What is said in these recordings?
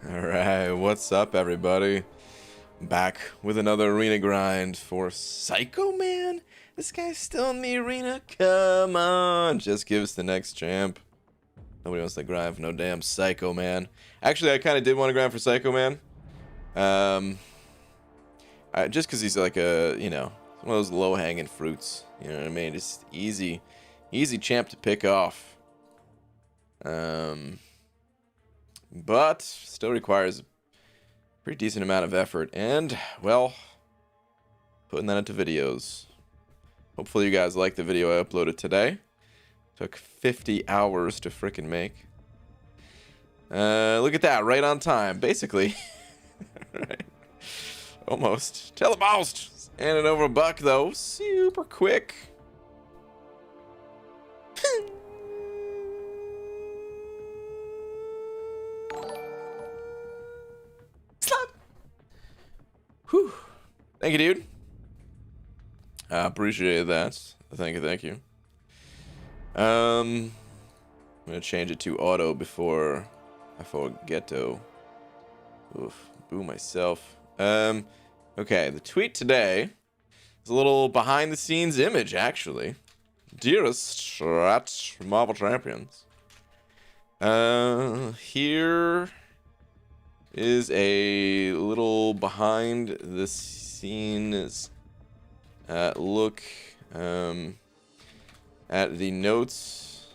Alright, what's up everybody? Back with another arena grind for Psycho Man? This guy's still in the arena? Come on, just give us the next champ. Nobody wants to grind for no damn Psycho Man. Actually, I kind of did want to grind for Psycho Man. Just because he's like one of those low-hanging fruits. You know what I mean? Just easy champ to pick off. But still requires a pretty decent amount of effort and, well, putting that into videos. Hopefully you guys like the video I uploaded today. Took 50 hours to frickin' make. Look at that, right on time, basically. Right. Almost. Tell the most. Handing over a buck though, super quick. Whew. Thank you, dude. I appreciate that. Thank you. I'm gonna change it to auto before I forget to. Oof, boo myself. Okay, the tweet today is a little behind the scenes image, actually. Dearest at Marvel Champions. Here is a little behind the scenes look at the notes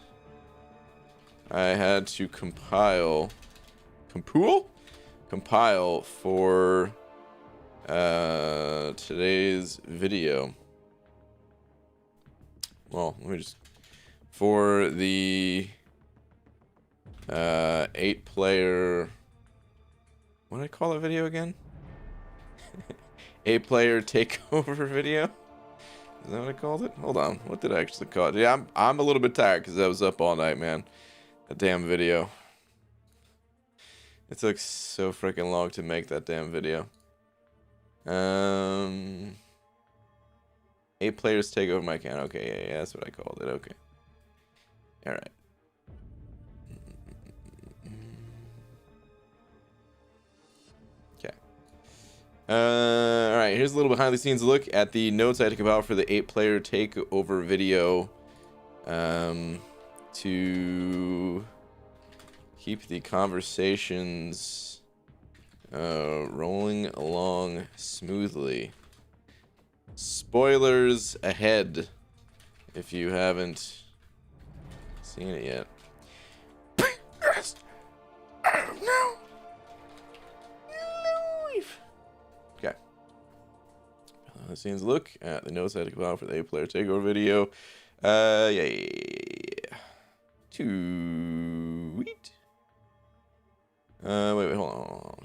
I had to compile for today's video. Well, let me just for the 8-player. What did I call that video again? 8-player takeover video? Is that what I called it? Hold on. What did I actually call it? Yeah, I'm a little bit tired because I was up all night, man. That damn video. It took so freaking long to make that damn video. 8 players take over my account. Okay, yeah, that's what I called it. Okay. Alright. Alright, here's a little behind the scenes look at the notes I had to compile for the 8-player takeover video to keep the conversations rolling along smoothly. Spoilers ahead if you haven't seen it yet. The scenes look at the notes I had to come out for the 8-player takeover video. Yeah. Tweet. Wait, hold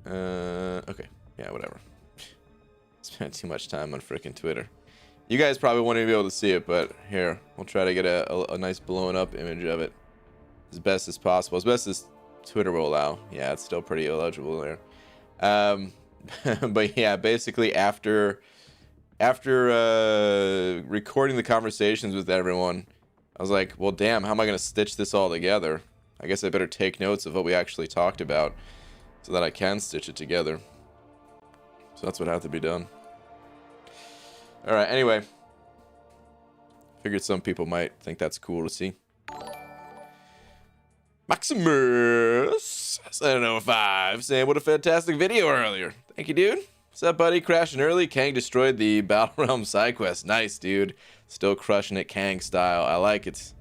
on. Okay. Yeah, whatever. Spent too much time on freaking Twitter. You guys probably won't even be able to see it, but here, we'll try to get a nice blown up image of it as best as possible, as best as Twitter will allow. Yeah, it's still pretty illegible there. But yeah, basically after recording the conversations with everyone, I was like, well, damn, how am I gonna stitch this all together? I guess I better take notes of what we actually talked about so that I can stitch it together. So that's what had to be done. All right, anyway, figured some people might think that's cool to see. Maximus 705 saying, what a fantastic video earlier. Thank you, dude. What's up, buddy? Crashing early. Kang destroyed the Battle Realm side quest. Nice, dude. Still crushing it Kang style. I like it.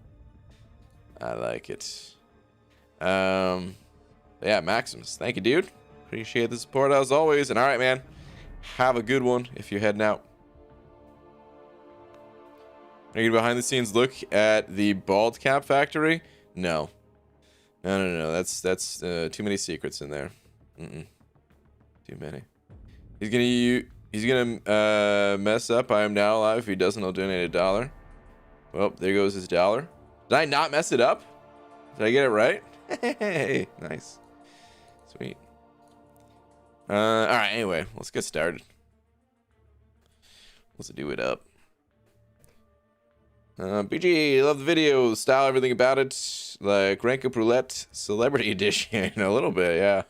Yeah, Maximus. Thank you, dude. Appreciate the support as always. And all right, man. Have a good one if you're heading out. Are you behind the scenes look at the bald cap factory? No. No. That's too many secrets in there. Too many. He's gonna mess up. I am now alive. If he doesn't, I'll donate $1. Well, there goes his $1. Did I not mess it up? Did I get it right? Hey, nice, sweet. All right. Anyway, let's get started. Let's do it up. BG, love the video, style, everything about it. Like Rank Up Roulette Celebrity Edition. A little bit, yeah.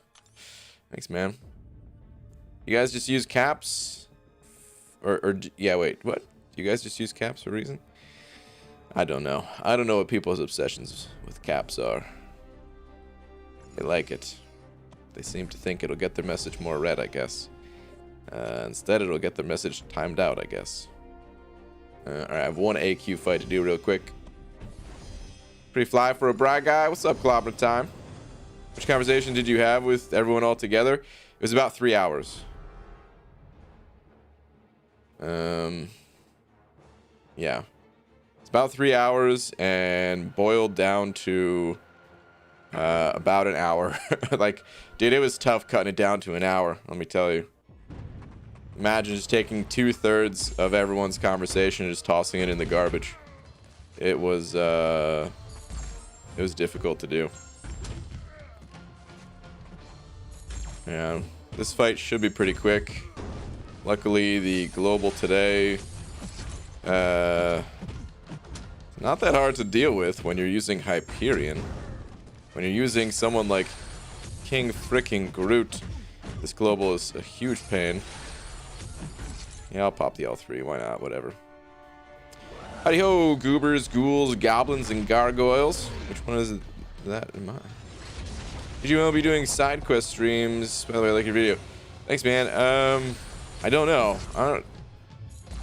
Thanks, man. You guys just use caps? Yeah, wait, what? You guys just use caps for a reason? I don't know. I don't know what people's obsessions with caps are. They like it. They seem to think it'll get their message more read, I guess. Instead, it'll get their message timed out, I guess. Alright, I have one AQ fight to do real quick. Pretty fly for a bright guy. What's up, Clobber Time? Which conversation did you have with everyone all together? It was about 3 hours. Yeah. It's about 3 hours and boiled down to about an hour. Like, dude, it was tough cutting it down to an hour, let me tell you. Imagine just taking 2/3 of everyone's conversation and just tossing it in the garbage. It was difficult to do. Yeah, this fight should be pretty quick. Luckily, the global today, not that hard to deal with when you're using Hyperion. When you're using someone like King Frickin' Groot, this global is a huge pain. Yeah, I'll pop the L3, why not, whatever. Howdy ho, goobers, ghouls, goblins, and gargoyles. Which one is that in mine? Did you want to be doing side quest streams? By the way, I like your video. Thanks, man. I don't know. I don't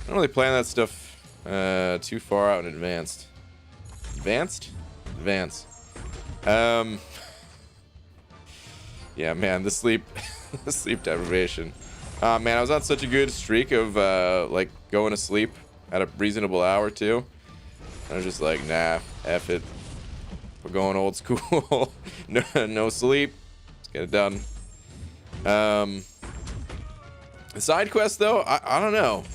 really plan that stuff too far out in advance. Advanced? Advance. Yeah, man, the sleep deprivation. Man, I was on such a good streak of like going to sleep at a reasonable hour too. I was just like, nah, F it. We're going old school. No sleep. Let's get it done. The side quest though, I don't know.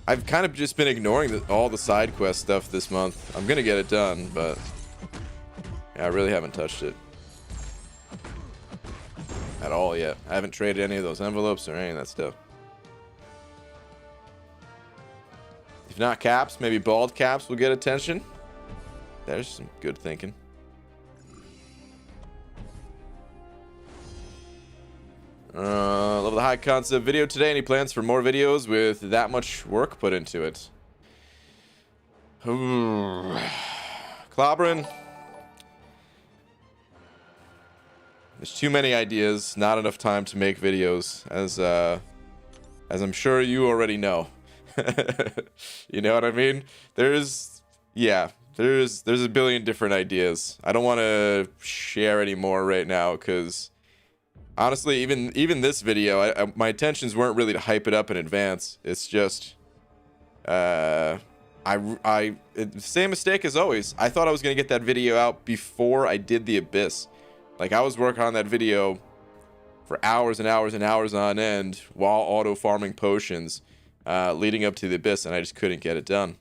I've kind of just been ignoring all the side quest stuff this month. I'm gonna get it done, but yeah, I really haven't touched it at all yet. I haven't traded any of those envelopes or any of that stuff. If not caps, maybe bald caps will get attention. There's some good thinking. Love the high concept video today. Any plans for more videos with that much work put into it? Clobbering. There's too many ideas, not enough time to make videos, as I'm sure you already know. You know what I mean? There's a billion different ideas. I don't want to share any more right now because honestly, even this video, my intentions weren't really to hype it up in advance. It's just same mistake as always. I thought I was gonna get that video out before I did the Abyss. Like, I was working on that video for hours and hours and hours on end while auto farming potions, leading up to the Abyss, and I just couldn't get it done.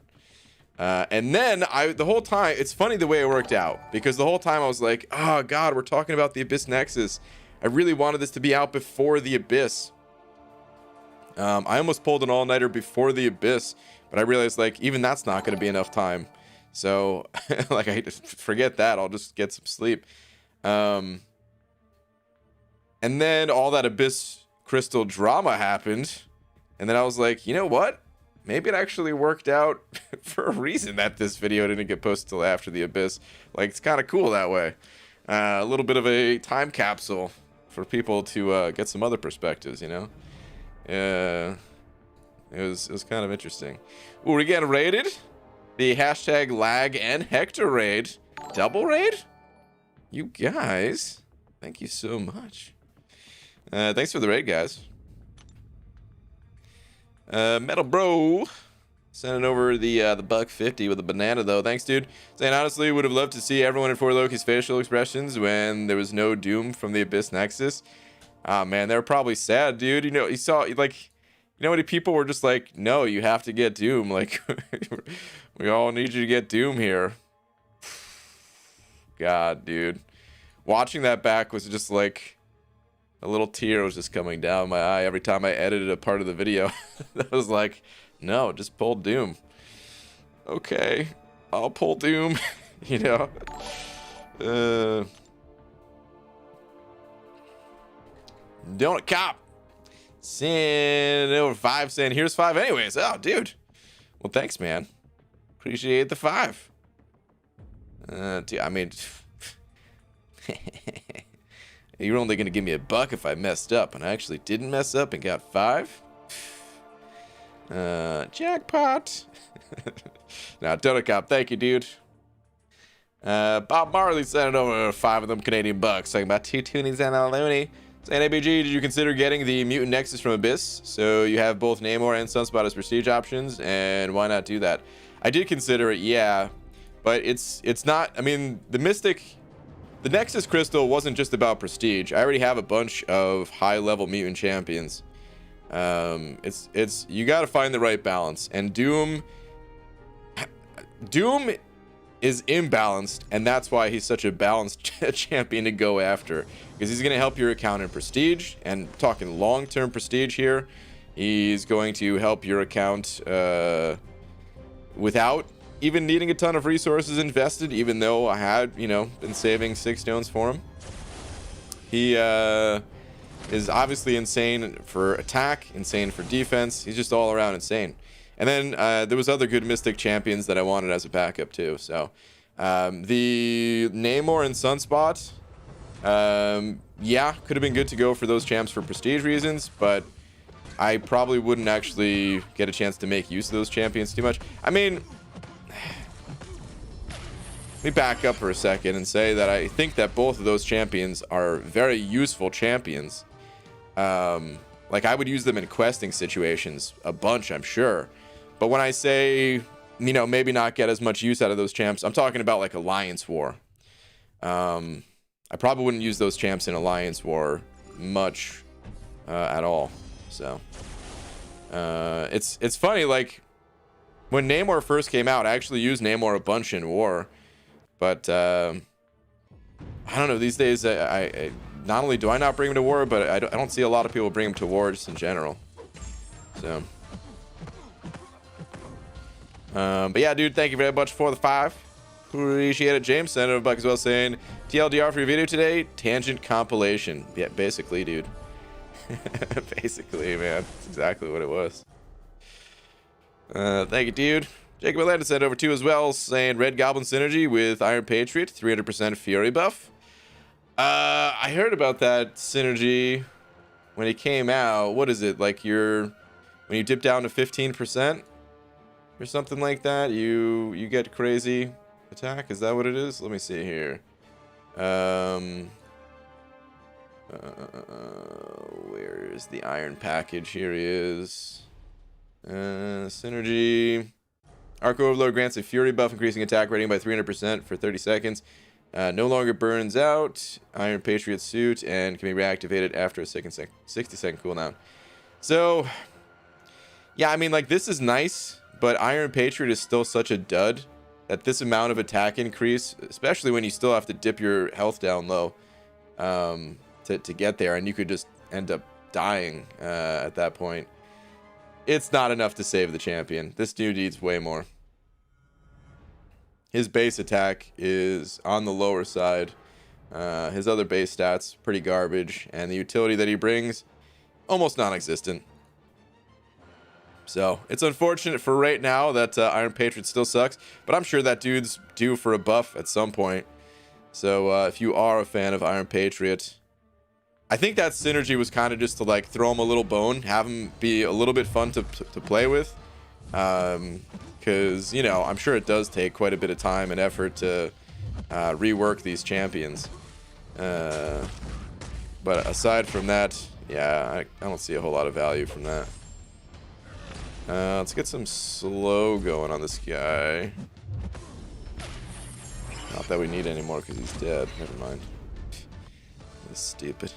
And then the whole time, it's funny the way it worked out, because the whole time I was like, oh god, we're talking about the Abyss Nexus. I really wanted this to be out before the Abyss. I almost pulled an all-nighter before the Abyss, but I realized, like, even that's not going to be enough time. So, like, I forget that. I'll just get some sleep. And then all that Abyss Crystal drama happened, and then I was like, you know what? Maybe it actually worked out for a reason that this video didn't get posted till after the Abyss. Like, it's kind of cool that way. A little bit of a time capsule for people to get some other perspectives, you know? It was kind of interesting. Ooh, we're getting raided. The hashtag lag and Hector raid. Double raid? You guys, thank you so much. Thanks for the raid, guys. Metal Bro sending over the $1.50 with a banana though. Thanks, dude. Saying honestly, would have loved to see everyone in For Loki's facial expressions when there was no Doom from the Abyss Nexus. Ah, man, they were probably sad, dude. You know, you saw, like, you know how many people were just like, no, you have to get Doom. Like, we all need you to get Doom here. God, dude. Watching that back was just like a little tear was just coming down my eye every time I edited a part of the video. That was like, no, just pull Doom. Okay, I'll pull Doom. You know. Donut Cop. Send over 5 saying here's 5 anyways. Oh, dude. Well, thanks, man. Appreciate the 5. Dude, I mean, you're only gonna give me $1 if I messed up, and I actually didn't mess up and got 5. Jackpot. Now, Donut Cop, thank you, dude. Bob Marley sent over 5 of them Canadian bucks, talking about 2 toonies and a loony. Saying, ABG, did you consider getting the Mutant Nexus from Abyss? So you have both Namor and Sunspot as prestige options, and why not do that? I did consider it, yeah, but it's not. I mean, the Nexus Crystal wasn't just about prestige. I already have a bunch of high-level mutant champions. It's you got to find the right balance, and Doom is imbalanced, and that's why he's such a balanced champion to go after, because he's going to help your account in prestige, and talking long-term prestige here, he's going to help your account without even needing a ton of resources invested, even though I had, you know, been saving 6 stones for him. He is obviously insane for attack, insane for defense. He's just all around insane. And then there was other good Mystic champions that I wanted as a backup too. So the Namor and Sunspot, yeah, could have been good to go for those champs for prestige reasons, but I probably wouldn't actually get a chance to make use of those champions too much. I mean, let me back up for a second and say that I think that both of those champions are very useful champions. Like, I would use them in questing situations a bunch, I'm sure. But when I say, you know, maybe not get as much use out of those champs, I'm talking about like Alliance War. I probably wouldn't use those champs in Alliance War much at all. So it's funny, like when Namor first came out, I actually used Namor a bunch in War, but I don't know, these days I not only do I not bring him to War, but I don't see a lot of people bring him to War just in general. So but yeah, dude, thank you very much for the 5. Appreciate it. James sent it back as well, saying TLDR for your video today, tangent compilation. Yeah, basically, dude. Basically, man, that's exactly what it was. Thank you, dude. Jacob Atlanta sent over 2 as well, saying Red Goblin synergy with Iron Patriot, 300% Fury buff. I heard about that synergy when it came out. What is it, like when you dip down to 15% or something like that, you get crazy attack? Is that what it is? Let me see here. Where is the iron package? Here he is. Synergy. Arc Overload grants a Fury buff, increasing attack rating by 300% for 30 seconds. No longer burns out. Iron Patriot suit and can be reactivated after a 60-second cooldown. So, yeah, I mean, like, this is nice, but Iron Patriot is still such a dud that this amount of attack increase, especially when you still have to dip your health down low to get there, and you could just end up dying at that point. It's not enough to save the champion. This dude needs way more. His base attack is on the lower side. His other base stats, pretty garbage. And the utility that he brings, almost non-existent. So, it's unfortunate for right now that Iron Patriot still sucks. But I'm sure that dude's due for a buff at some point. So, if you are a fan of Iron Patriot, I think that synergy was kind of just to, like, throw him a little bone, have him be a little bit fun to play with. Because, you know, I'm sure it does take quite a bit of time and effort to rework these champions. But aside from that, yeah, I don't see a whole lot of value from that. Let's get some slow going on this guy. Not that we need anymore because he's dead. Never mind. That's stupid.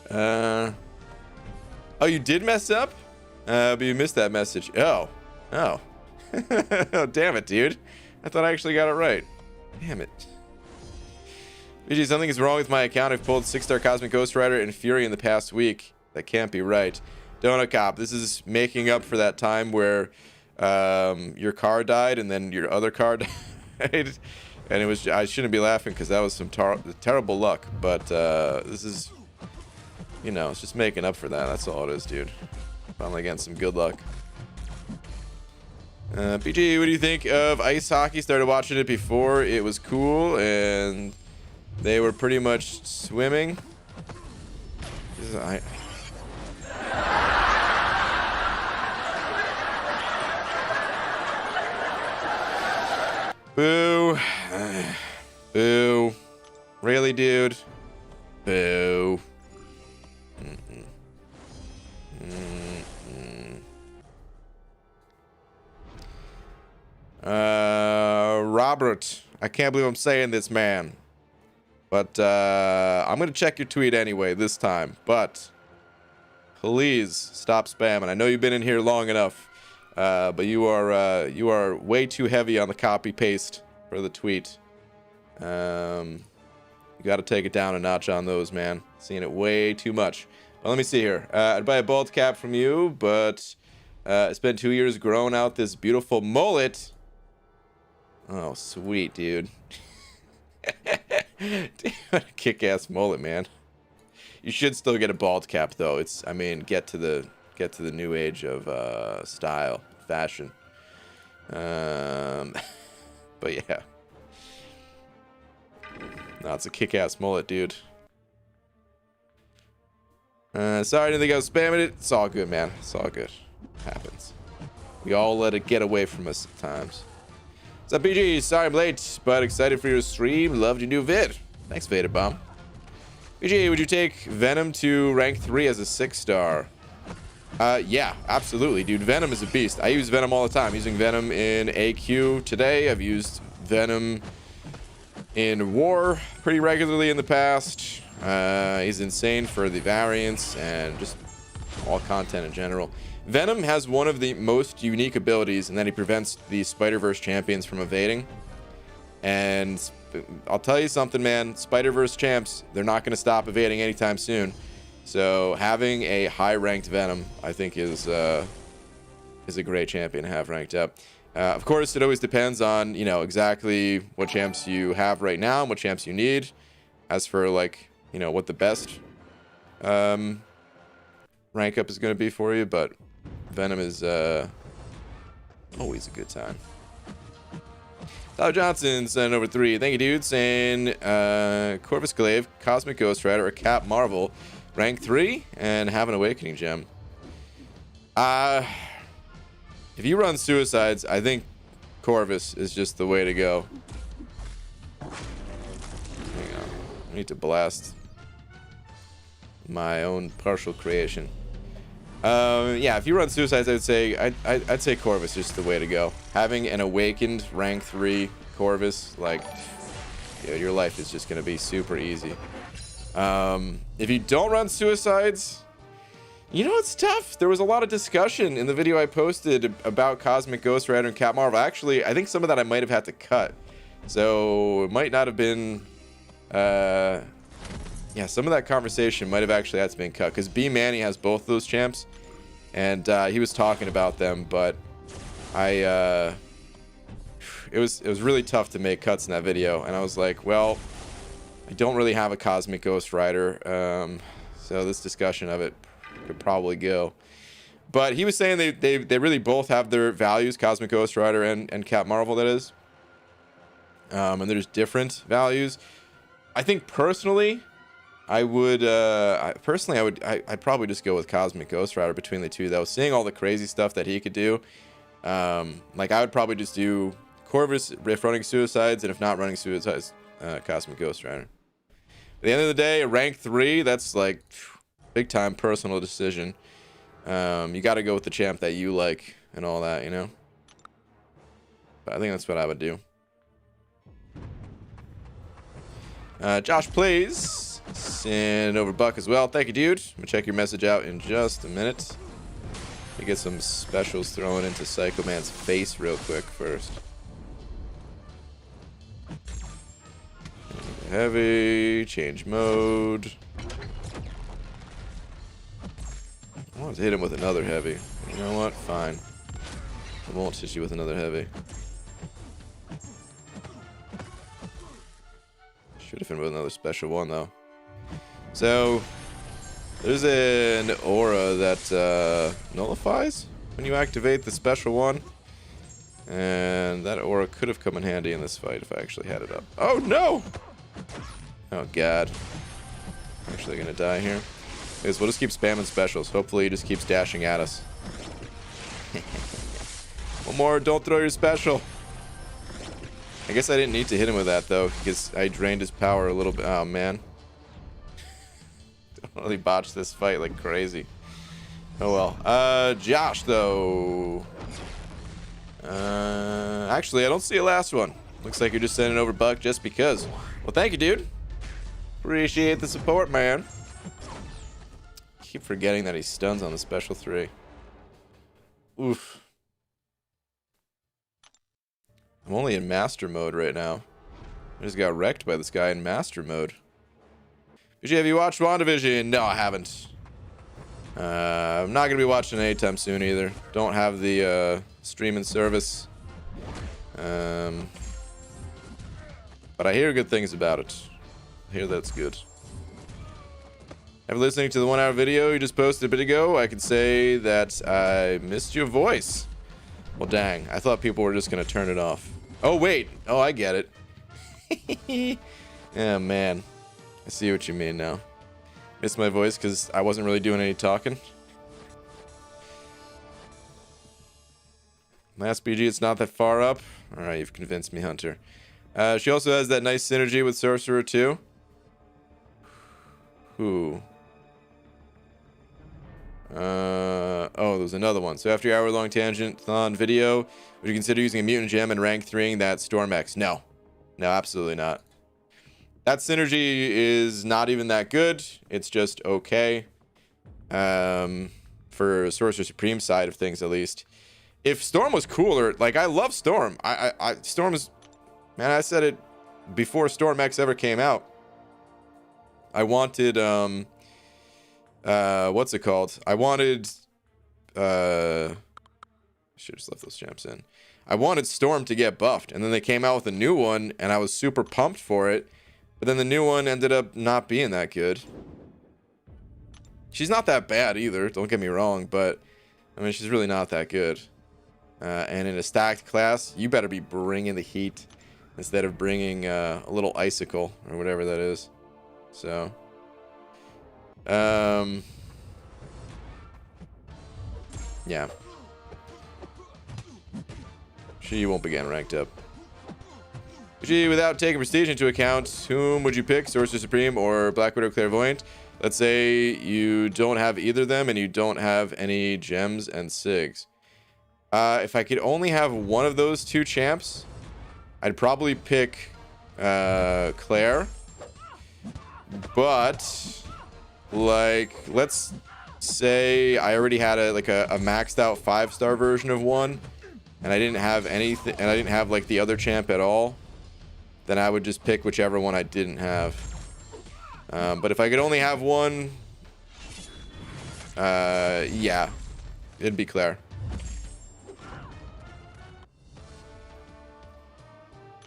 Oh, you did mess up? But you missed that message. Oh. Oh. Oh, damn it, dude. I thought I actually got it right. Damn it. BG, something is wrong with my account. I've pulled 6-star Cosmic Ghost Rider and Fury in the past week. That can't be right. Donut Cop, this is making up for that time where your car died and then your other car died. And it was, I shouldn't be laughing because that was some terrible luck. But this is, you know, it's just making up for that. That's all it is, dude. Finally getting some good luck. PG, what do you think of ice hockey? Started watching it before it was cool, and they were pretty much swimming. Boo. Boo. Really, dude? Boo. Robert, I can't believe I'm saying this, man. But I'm gonna check your tweet anyway this time. But please stop spamming. I know you've been in here long enough, but you are way too heavy on the copy paste for the tweet. You got to take it down a notch on those, man. Seeing it way too much. Well, let me see here. I'd buy a bald cap from you, but it's been 2 years growing out this beautiful mullet. Oh, sweet, dude. Dude, kick-ass mullet, man. You should still get a bald cap, though. It's, I mean, get to the new age of style, fashion. But yeah. No, it's a kick-ass mullet, dude. Sorry, I didn't think I was spamming it. It's all good, man. It's all good. Happens. We all let it get away from us at times. What's up, BG? Sorry I'm late, but excited for your stream. Loved your new vid. Thanks, Vader Bomb. BG, would you take Venom to rank 3 as a 6-star? Yeah, absolutely, dude. Venom is a beast. I use Venom all the time. Using Venom in AQ today. I've used Venom in War pretty regularly in the past. He's insane for the variants and just all content in general. Venom has one of the most unique abilities, and that he prevents the Spider-Verse champions from evading. And I'll tell you something, man. Spider-Verse champs, they're not going to stop evading anytime soon. So having a high-ranked Venom, I think, is a great champion to have ranked up. Of course, it always depends on, you know, exactly what champs you have right now and what champs you need. As for, like, you know, what the best rank up is going to be for you, but Venom is always a good time. Tyler Johnson sent over 3. Thank you, dude. Saying Corvus Glaive, Cosmic Ghost Rider, or Cap Marvel, rank 3, and have an Awakening Gem. If you run Suicides, I think Corvus is just the way to go. Hang on. I need to blast my own partial creation. Yeah, if you run Suicides, I'd say Corvus is just the way to go. Having an awakened rank 3 Corvus, like, you know, your life is just gonna be super easy. If you don't run Suicides, you know, it's tough. There was a lot of discussion in the video I posted about Cosmic Ghost Rider and Cap Marvel. Actually, I think some of that I might have had to cut, so it might not have been. Yeah, some of that conversation might have actually had to be cut, because B Manny has both those champs, and he was talking about them, but it was really tough to make cuts in that video, and I was like, well, I don't really have a Cosmic Ghost Rider, so this discussion of it could probably go. But he was saying they really both have their values, Cosmic Ghost Rider and Cap Marvel, that is, and there's different values. I think personally, I'd probably just go with Cosmic Ghost Rider between the two, though. Seeing all the crazy stuff that he could do, like, I would probably just do Corvus if running Suicides, and if not running Suicides, Cosmic Ghost Rider. At the end of the day, a rank 3, that's like big time personal decision. You got to go with the champ that you like and all that, you know. But I think that's what I would do. Josh Plays send over Buck as well. Thank you, dude. I'm gonna check your message out in just a minute. Let me get some specials thrown into Psycho Man's face real quick first. Heavy, change mode. I want to hit him with another heavy. You know what? Fine. I won't hit you with another heavy. Should have been with another special one, though. So, there's an aura that nullifies when you activate the special one. And that aura could have come in handy in this fight if I actually had it up. Oh, no! Oh, God. I'm actually going to die here. Guys, we'll just keep spamming specials. Hopefully he just keeps dashing at us. One more, don't throw your special. I guess I didn't need to hit him with that, though, because I drained his power a little bit. Oh, man. Totally botched this fight like crazy. Oh, well. Josh, though. Actually, I don't see a last one. Looks like you're just sending over Buck just because. Well, thank you, dude. Appreciate the support, man. Keep forgetting that he stuns on the special 3. Oof. I'm only in master mode right now. I just got wrecked by this guy in master mode. BG, have you watched WandaVision? No, I haven't. I'm not going to be watching it anytime soon either. Don't have the streaming service. But I hear good things about it. I hear that's good. After listening to the 1-hour video you just posted a bit ago, I could say that I missed your voice. Well, dang. I thought people were just going to turn it off. Oh, wait. Oh, I get it. Yeah, man. I see what you mean now. Missed my voice because I wasn't really doing any talking. Last BG, it's not that far up. Alright, you've convinced me, Hunter. She also has that nice synergy with Sorcerer, too. Who? Oh, there's another one. So after your hour-long tangent-thon video, would you consider using a mutant gem and rank 3ing that Storm X? No. No, absolutely not. That synergy is not even that good. It's just okay. For Sorcerer Supreme side of things, at least. If Storm was cooler, like, I love Storm. Storm is... Man, I said it before Storm X ever came out. I wanted, what's it called? I wanted, should have just left those champs in. I wanted Storm to get buffed, and then they came out with a new one, and I was super pumped for it. But then the new one ended up not being that good. She's not that bad either, don't get me wrong, but, I mean, she's really not that good. And in a stacked class, you better be bringing the heat instead of bringing a little icicle or whatever that is. So, yeah. She won't be getting ranked up. She, without taking prestige into account, whom would you pick? Sorcerer Supreme or Black Widow Clairvoyant? Let's say you don't have either of them and you don't have any gems and sigs. If I could only have one of those two champs, I'd probably pick Claire. But, like, let's say I already had a maxed out 5-star version of one, and I didn't have anything, and I didn't have like the other champ at all, then I would just pick whichever one I didn't have. But if I could only have one, yeah, it'd be Claire.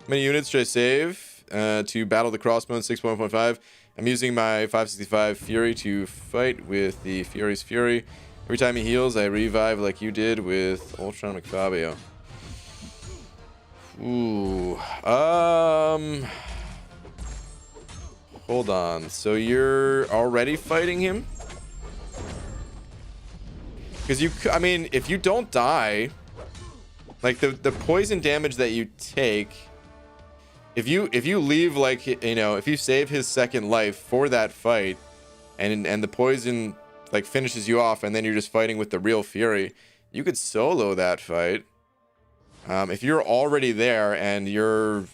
How many units should I save to battle the crossbow in 6.15? I'm using my 565 Fury to fight with the Fury's Fury. Every time he heals, I revive like you did with Ultron McFabio. Ooh. Hold on. So you're already fighting him? Because I mean, if you don't die, like the poison damage that you take, if you leave, like, you know, if you save his second life for that fight, and the poison like finishes you off, and then you're just fighting with the real Fury, you could solo that fight. If you're already there and your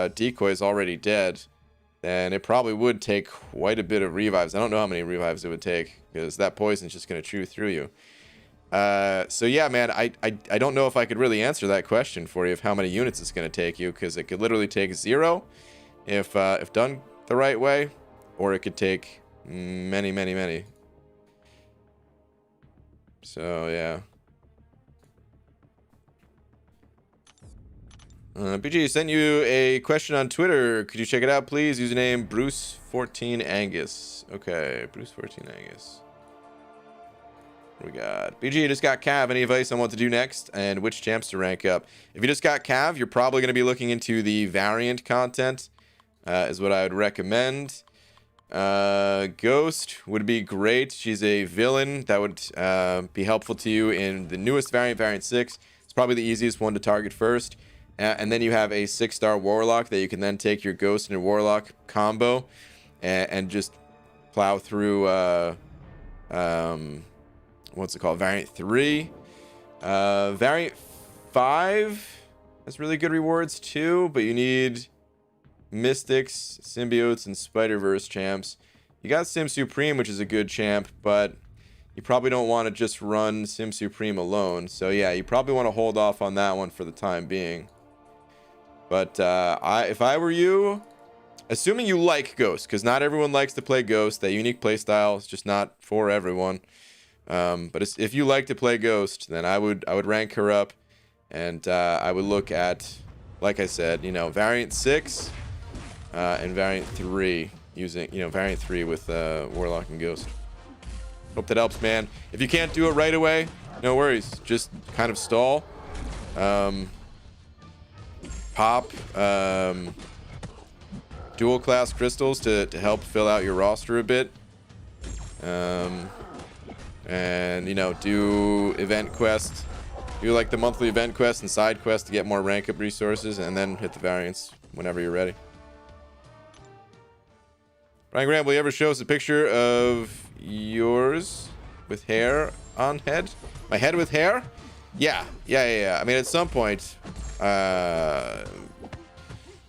decoy is already dead, then it probably would take quite a bit of revives. I don't know how many revives it would take, because that poison's just going to chew through you. So yeah, man, I don't know if I could really answer that question for you of how many units it's going to take you, because it could literally take 0 if done the right way, or it could take many. So yeah. BG sent you a question on Twitter. Could you check it out, please? Username Bruce14Angus. Okay, Bruce14Angus. We got BG just got Cav. Any advice on what to do next and which champs to rank up? If you just got Cav, you're probably going to be looking into the variant content, is what I would recommend. Ghost would be great. She's a villain that would be helpful to you in the newest variant, variant 6. It's probably the easiest one to target first. And then you have a 6-star Warlock that you can then take your Ghost and your Warlock combo and just plow through, what's it called? Variant 3. Variant 5 has really good rewards too, but you need Mystics, Symbiotes, and Spider-Verse champs. You got Sim Supreme, which is a good champ, but you probably don't want to just run Sim Supreme alone. So yeah, you probably want to hold off on that one for the time being. But if I were you, assuming you like Ghost, because not everyone likes to play Ghost, that unique playstyle is just not for everyone. But if you like to play Ghost, then I would rank her up, and I would look at, like I said, you know, variant 6 and variant 3, using, you know, variant 3 with Warlock and Ghost. Hope that helps, man. If you can't do it right away, no worries. Just kind of stall. Pop dual class crystals to help fill out your roster a bit. And, you know, do event quests. Do like the monthly event quests and side quests to get more rank up resources, and then hit the variants whenever you're ready. Brian Graham, will you ever show us a picture of yours with hair on head? My head with hair? Yeah. I mean, at some point,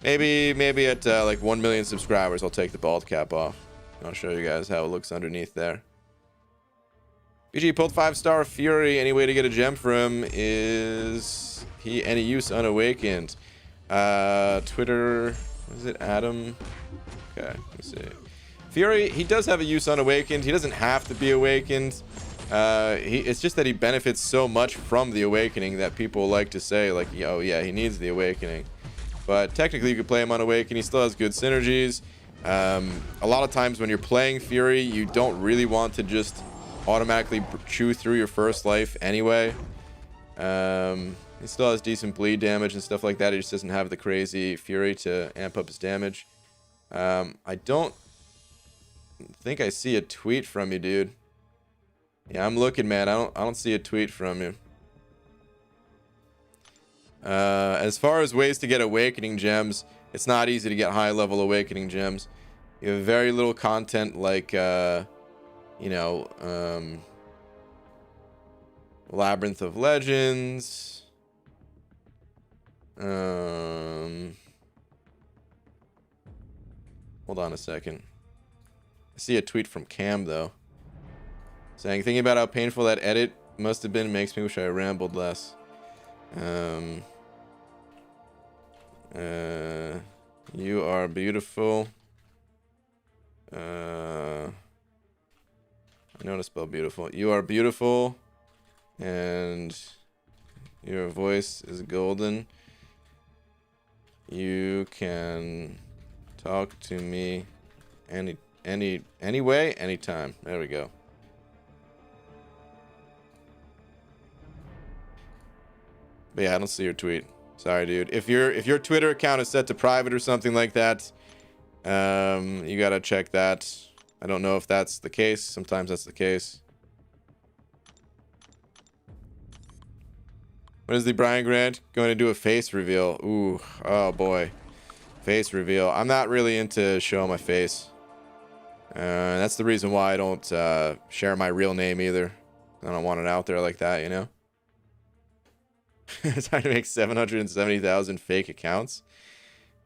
maybe at like 1 million subscribers, I'll take the bald cap off. I'll show you guys how it looks underneath there. BG pulled 5-star Fury. Any way to get a gem from? Is he any use unawakened? Twitter, what is it? Adam. Okay, let me see. Fury, he does have a use unawakened. He doesn't have to be awakened. It's just that he benefits so much from the awakening that people like to say, like, oh yeah, he needs the awakening. But technically, you could play him unawakened. He still has good synergies. A lot of times when you're playing Fury, you don't really want to just automatically chew through your first life anyway. He still has decent bleed damage and stuff like that. He just doesn't have the crazy Fury to amp up his damage. I don't think I see a tweet from you, dude. Yeah, I'm looking, man. I don't see a tweet from you. As far as ways to get awakening gems, it's not easy to get high level awakening gems. You have very little content like you know, Labyrinth of Legends. Hold on a second. I see a tweet from Cam though, saying, thinking about how painful that edit must have been makes me wish I rambled less. You are beautiful. I know how to spell beautiful. You are beautiful, and your voice is golden. You can talk to me anyway, anytime. There we go. But yeah, I don't see your tweet. Sorry, dude. If your Twitter account is set to private or something like that, you gotta check that. I don't know if that's the case. Sometimes that's the case. When is the Brian Grant going to do a face reveal? Ooh, oh boy. Face reveal. I'm not really into showing my face. That's the reason why I don't share my real name either. I don't want it out there like that, you know? Trying to make 770,000 fake accounts.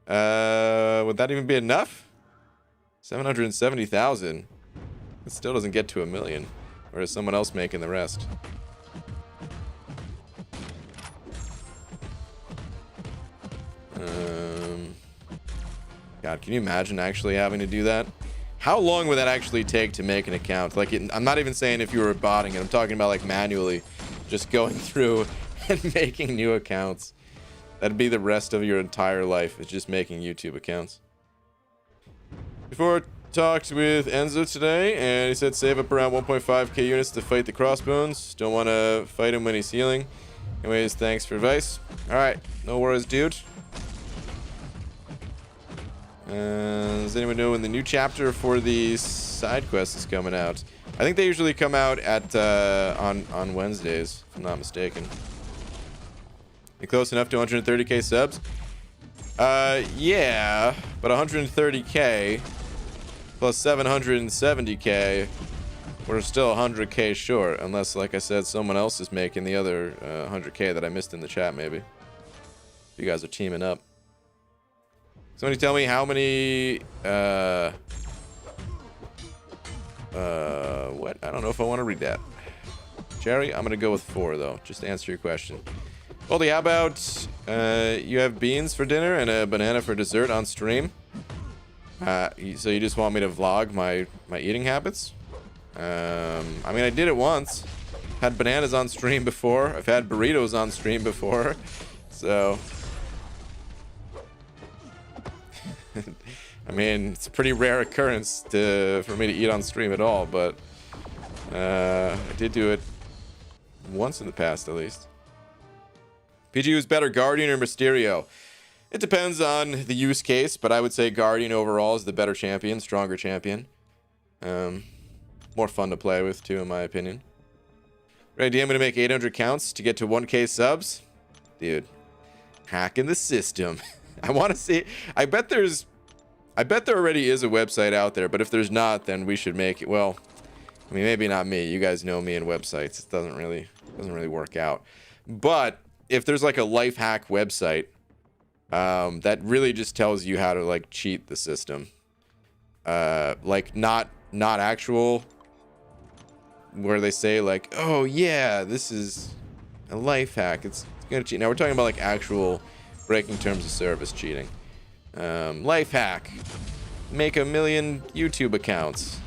Would that even be enough? 770,000. It still doesn't get to 1 million. Or is someone else making the rest? God, can you imagine actually having to do that? How long would that actually take to make an account? Like, I'm not even saying if you were botting it. I'm talking about like manually just going through and making new accounts. That'd be the rest of your entire life, is just making YouTube accounts. Before I talked with Enzo today, and he said save up around 1.5k units to fight the crossbones. Don't want to fight him when he's healing. Anyways, thanks for advice. Alright, no worries, dude. Does anyone know when the new chapter for the side quest is coming out? I think they usually come out at on Wednesdays, if I'm not mistaken. You close enough to 130k subs? Yeah, but 130k plus 770k, we're still 100k short, unless, like I said, someone else is making the other 100k that I missed in the chat, maybe. You guys are teaming up. Somebody tell me how many, what? I don't know if I want to read that. Jerry, I'm going to go with 4, though, just to answer your question. Goldie, how about you have beans for dinner and a banana for dessert on stream? So you just want me to vlog my eating habits? I mean, I did it once. Had bananas on stream before. I've had burritos on stream before. So... I mean, it's a pretty rare occurrence for me to eat on stream at all, but I did do it once in the past, at least. PG, who's better, Guardian or Mysterio? It depends on the use case, but I would say Guardian overall is the better champion, stronger champion. More fun to play with, too, in my opinion. Ready, I'm going to make 800 counts to get to 1k subs? Dude, hacking the system. I want to see... I bet there already is a website out there, but if there's not, then we should make it. Well, I mean, maybe not me. You guys know me and websites. It doesn't really work out. But if there's like a life hack website that really just tells you how to like cheat the system, like not actual, where they say like, oh yeah, this is a life hack. It's gonna cheat. Now we're talking about like actual breaking terms of service cheating. Life hack. Make 1 million YouTube accounts.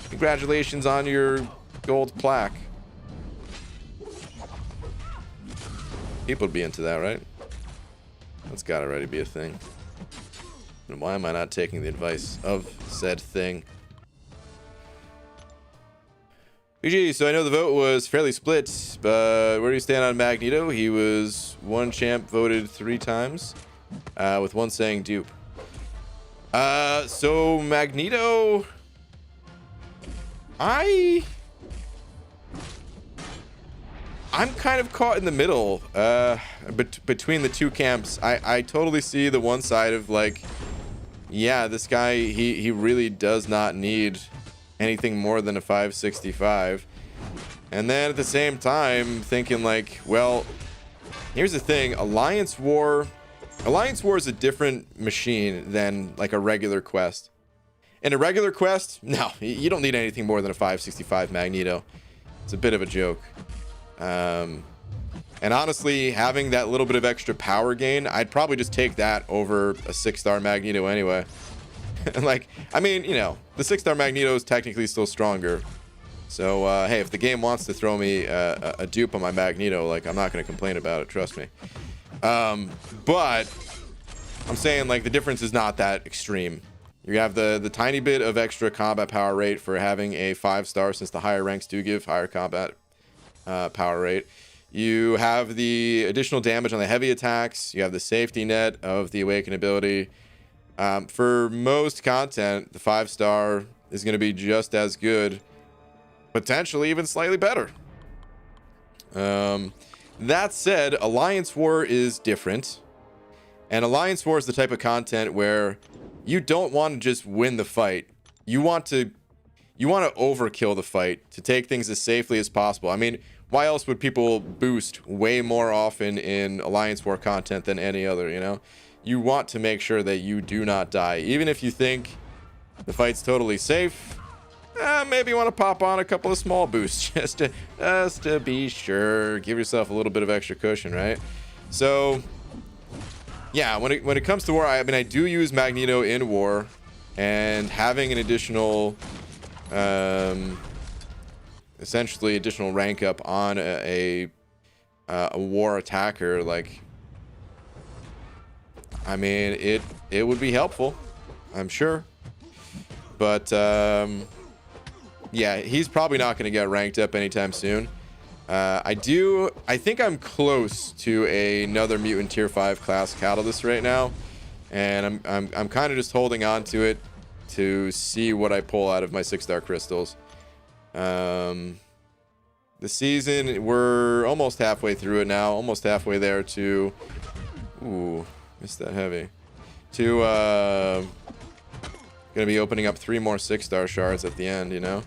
Congratulations on your gold plaque. People would be into that, right? That's gotta already be a thing. And why am I not taking the advice of said thing? PG, so I know the vote was fairly split, but where do you stand on Magneto? He was one champ voted 3 times, with one saying dupe. So Magneto, I'm kind of caught in the middle, between the two camps. I totally see the one side of like, yeah, this guy, he really does not need anything more than a 565. And then at the same time thinking like, well, here's the thing. Alliance War is a different machine than like a regular quest. In a regular quest, no, you don't need anything more than a 565 Magneto. It's a bit of a joke. And honestly, having that little bit of extra power gain, I'd probably just take that over a 6-star Magneto anyway. Like, I mean, you know, the 6-star Magneto is technically still stronger. So, hey, if the game wants to throw me a dupe on my Magneto, like, I'm not going to complain about it, trust me. But I'm saying, like, the difference is not that extreme. You have the tiny bit of extra combat power rate for having a 5-star, since the higher ranks do give higher combat power rate. You have the additional damage on the heavy attacks. You have the safety net of the Awaken ability. For most content, the 5-star is going to be just as good, potentially even slightly better. That said, Alliance War is different. And Alliance War is the type of content where you don't want to just win the fight. You want to overkill the fight to take things as safely as possible. I mean, why else would people boost way more often in Alliance War content than any other, you know? You want to make sure that you do not die. Even if you think the fight's totally safe, maybe you want to pop on a couple of small boosts just to be sure. Give yourself a little bit of extra cushion, right? So, yeah, when it comes to war, I mean, I do use Magneto in war, and having an additional, essentially additional rank up on a war attacker, like, I mean, it would be helpful, I'm sure. But yeah, he's probably not going to get ranked up anytime soon. I think I'm close to another mutant tier 5 class catalyst right now, and I'm kind of just holding on to it to see what I pull out of my 6-star crystals. The season, we're almost halfway through it now, almost halfway there to, ooh, missed that heavy, to gonna be opening up 3 more 6-star shards at the end, you know.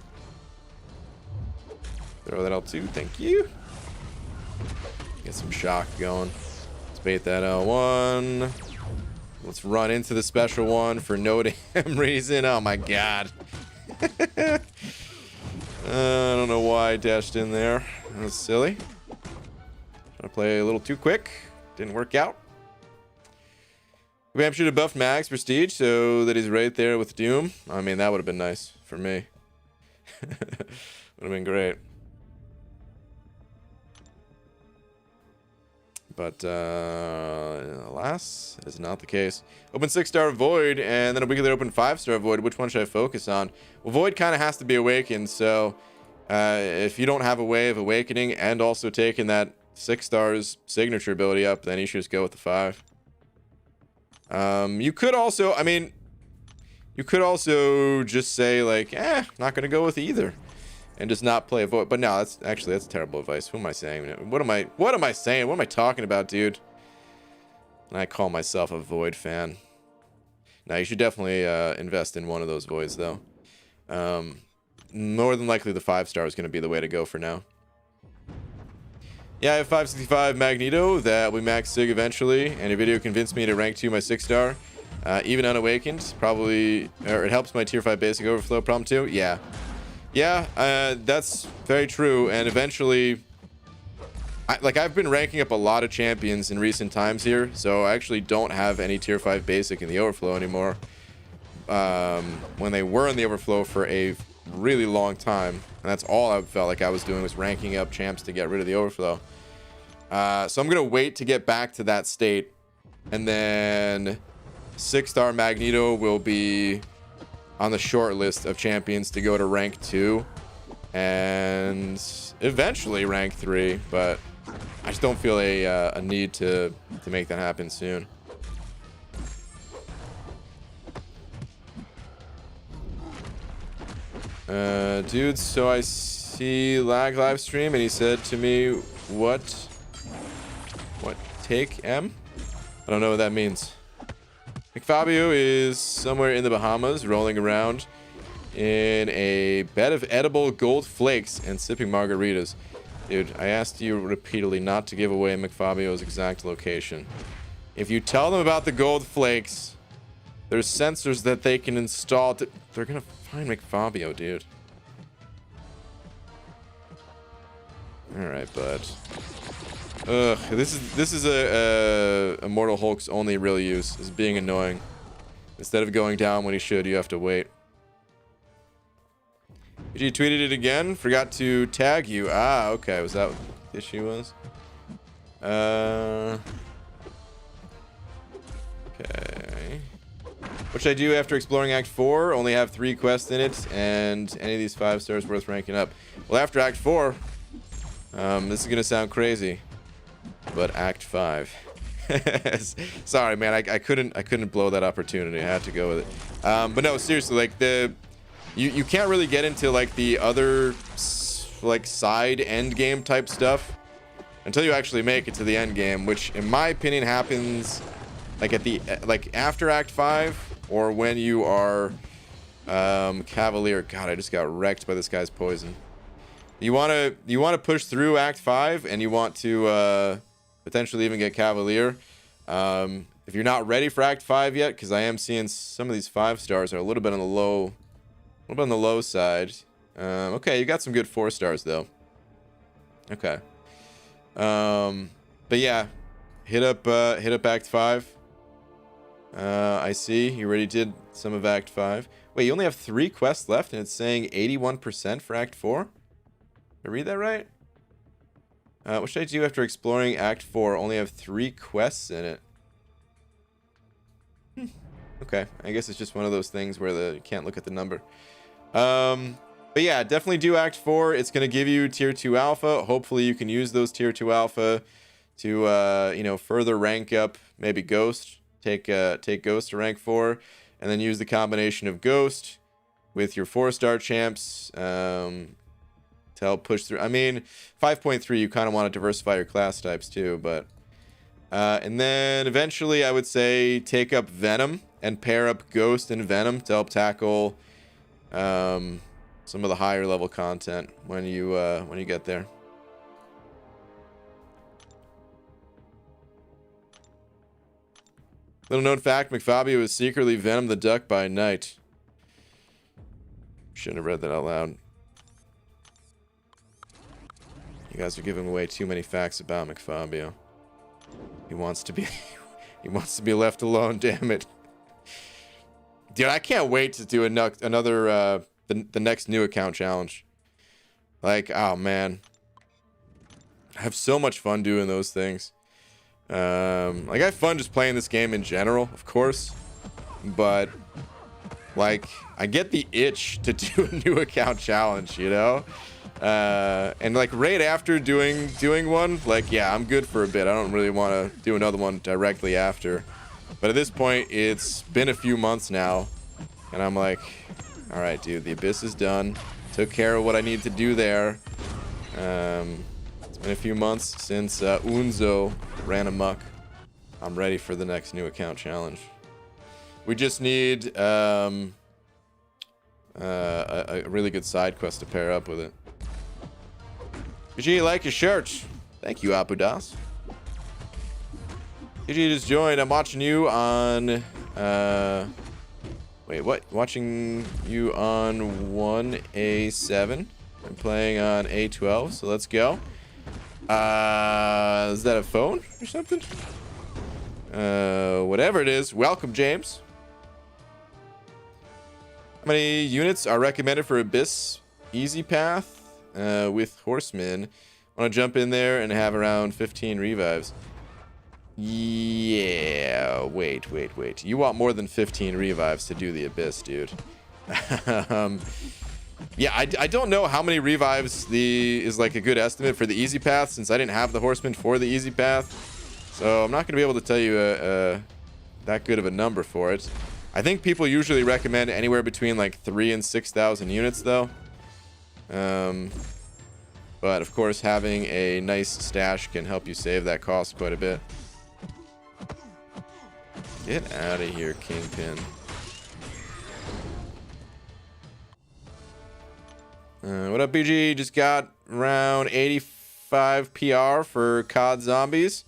Throw that L2, thank you. Get some shock going. Let's bait that L1. Let's run into the special one for no damn reason. Oh my god. I don't know why I dashed in there. That was silly. Trying to play a little too quick. Didn't work out. Vamp should have buffed Max Prestige so that he's right there with Doom. I mean, that would have been nice for me. Would have been great. But alas, it is not the case. Open 6-star Void, and then a week later open 5-star Void. Which one should I focus on? Well, Void kind of has to be awakened, so if you don't have a way of awakening and also taking that 6-star's signature ability up, then you should just go with the 5. You could also, I mean, you could also just say like, not gonna go with either, and just not play a Void. But no, that's terrible advice. Who am I saying? What am I saying? What am I talking about, dude? I call myself a Void fan. Now you should definitely invest in one of those Voids though. More than likely the 5-star is going to be the way to go for now. Yeah, I have 565 Magneto that we max Sig eventually, and a video convinced me to rank 2 my 6-star. Even unawakened, probably, or it helps my tier 5 basic overflow problem too. Yeah. Yeah, that's very true, and eventually, I've been ranking up a lot of champions in recent times here, so I actually don't have any tier 5 basic in the overflow anymore. When they were in the overflow for a really long time, and that's all I felt like I was doing was ranking up champs to get rid of the overflow. So I'm gonna wait to get back to that state, and then 6-star Magneto will be on the short list of champions to go to rank 2 and eventually rank 3, but I just don't feel a need to make that happen soon. Dude, so I see Lag live stream and he said to me, what take M? I don't know what that means. McFabio is somewhere in the Bahamas rolling around in a bed of edible gold flakes and sipping margaritas. Dude, I asked you repeatedly not to give away McFabio's exact location. If you tell them about the gold flakes, there's sensors that they can install to... They're gonna find McFabio, dude. Alright, bud. Ugh, this is a Immortal Hulk's only real use, is being annoying. Instead of going down when he should, you have to wait. You tweeted it again? Forgot to tag you. Ah, okay. Was that what the issue was? Okay. What should I do after exploring Act 4? Only have 3 quests in it, and any of these 5 stars worth ranking up. Well, after Act 4, this is gonna sound crazy, but Act 5. Sorry, man. I couldn't blow that opportunity. I had to go with it. But no, seriously, like you can't really get into like the other like side end game type stuff until you actually make it to the end game, which in my opinion happens like at the after Act 5 or when you are Cavalier. God, I just got wrecked by this guy's poison. You want to push through Act 5 and you want to potentially even get Cavalier. If you're not ready for Act 5 yet, because I am seeing some of these 5 stars are a little bit on the low side. Okay, you got some good 4 stars though. Okay. But yeah, hit up Act 5. I see you already did some of Act 5. Wait, you only have 3 quests left, and it's saying 81% for Act 4. Did I read that right? What should I do after exploring Act 4? Only have 3 quests in it. Okay, I guess it's just one of those things where you can't look at the number. But yeah, definitely do Act 4. It's going to give you Tier 2 Alpha. Hopefully you can use those Tier 2 Alpha to, you know, further rank up maybe Ghost. Take Ghost to rank 4. And then use the combination of Ghost with your 4-star champs to help push through. I mean, 5.3, you kind of want to diversify your class types too. But and then eventually I would say take up Venom and pair up Ghost and Venom to help tackle some of the higher level content when you get there. Little known fact, McFabio is secretly Venom the Duck by night. Shouldn't have read that out loud. You guys are giving away too many facts about McFabio. He wants to be he wants to be left alone, damn it. Dude, I can't wait to do another the next new account challenge. Like, oh man, I have so much fun doing those things. Like, I have fun just playing this game in general, of course, but like, I get the itch to do a new account challenge, you know. And like right after doing one, like, yeah, I'm good for a bit. I don't really want to do another one directly after, but at this point it's been a few months now and I'm like, all right, dude, the Abyss is done. Took care of what I need to do there. It's been a few months since Unzo ran amok. I'm ready for the next new account challenge. We just need a really good side quest to pair up with it. GG, like your shirt. Thank you, Apudas. GG just joined. I'm watching you on wait, what? Watching you on 1A7. I'm playing on A12, so let's go. Is that a phone or something? Whatever it is. Welcome, James. How many units are recommended for Abyss Easy Path with Horsemen? Want to jump in there and have around 15 revives. Yeah, wait. You want more than 15 revives to do the Abyss, dude. Yeah, I don't know how many revives is like a good estimate for the easy path, since I didn't have the Horseman for the easy path. So I'm not going to be able to tell you that good of a number for it. I think people usually recommend anywhere between like 3,000 and 6,000 units though. But of course, having a nice stash can help you save that cost quite a bit. Get out of here, Kingpin. What up, BG? Just got around 85 PR for COD Zombies.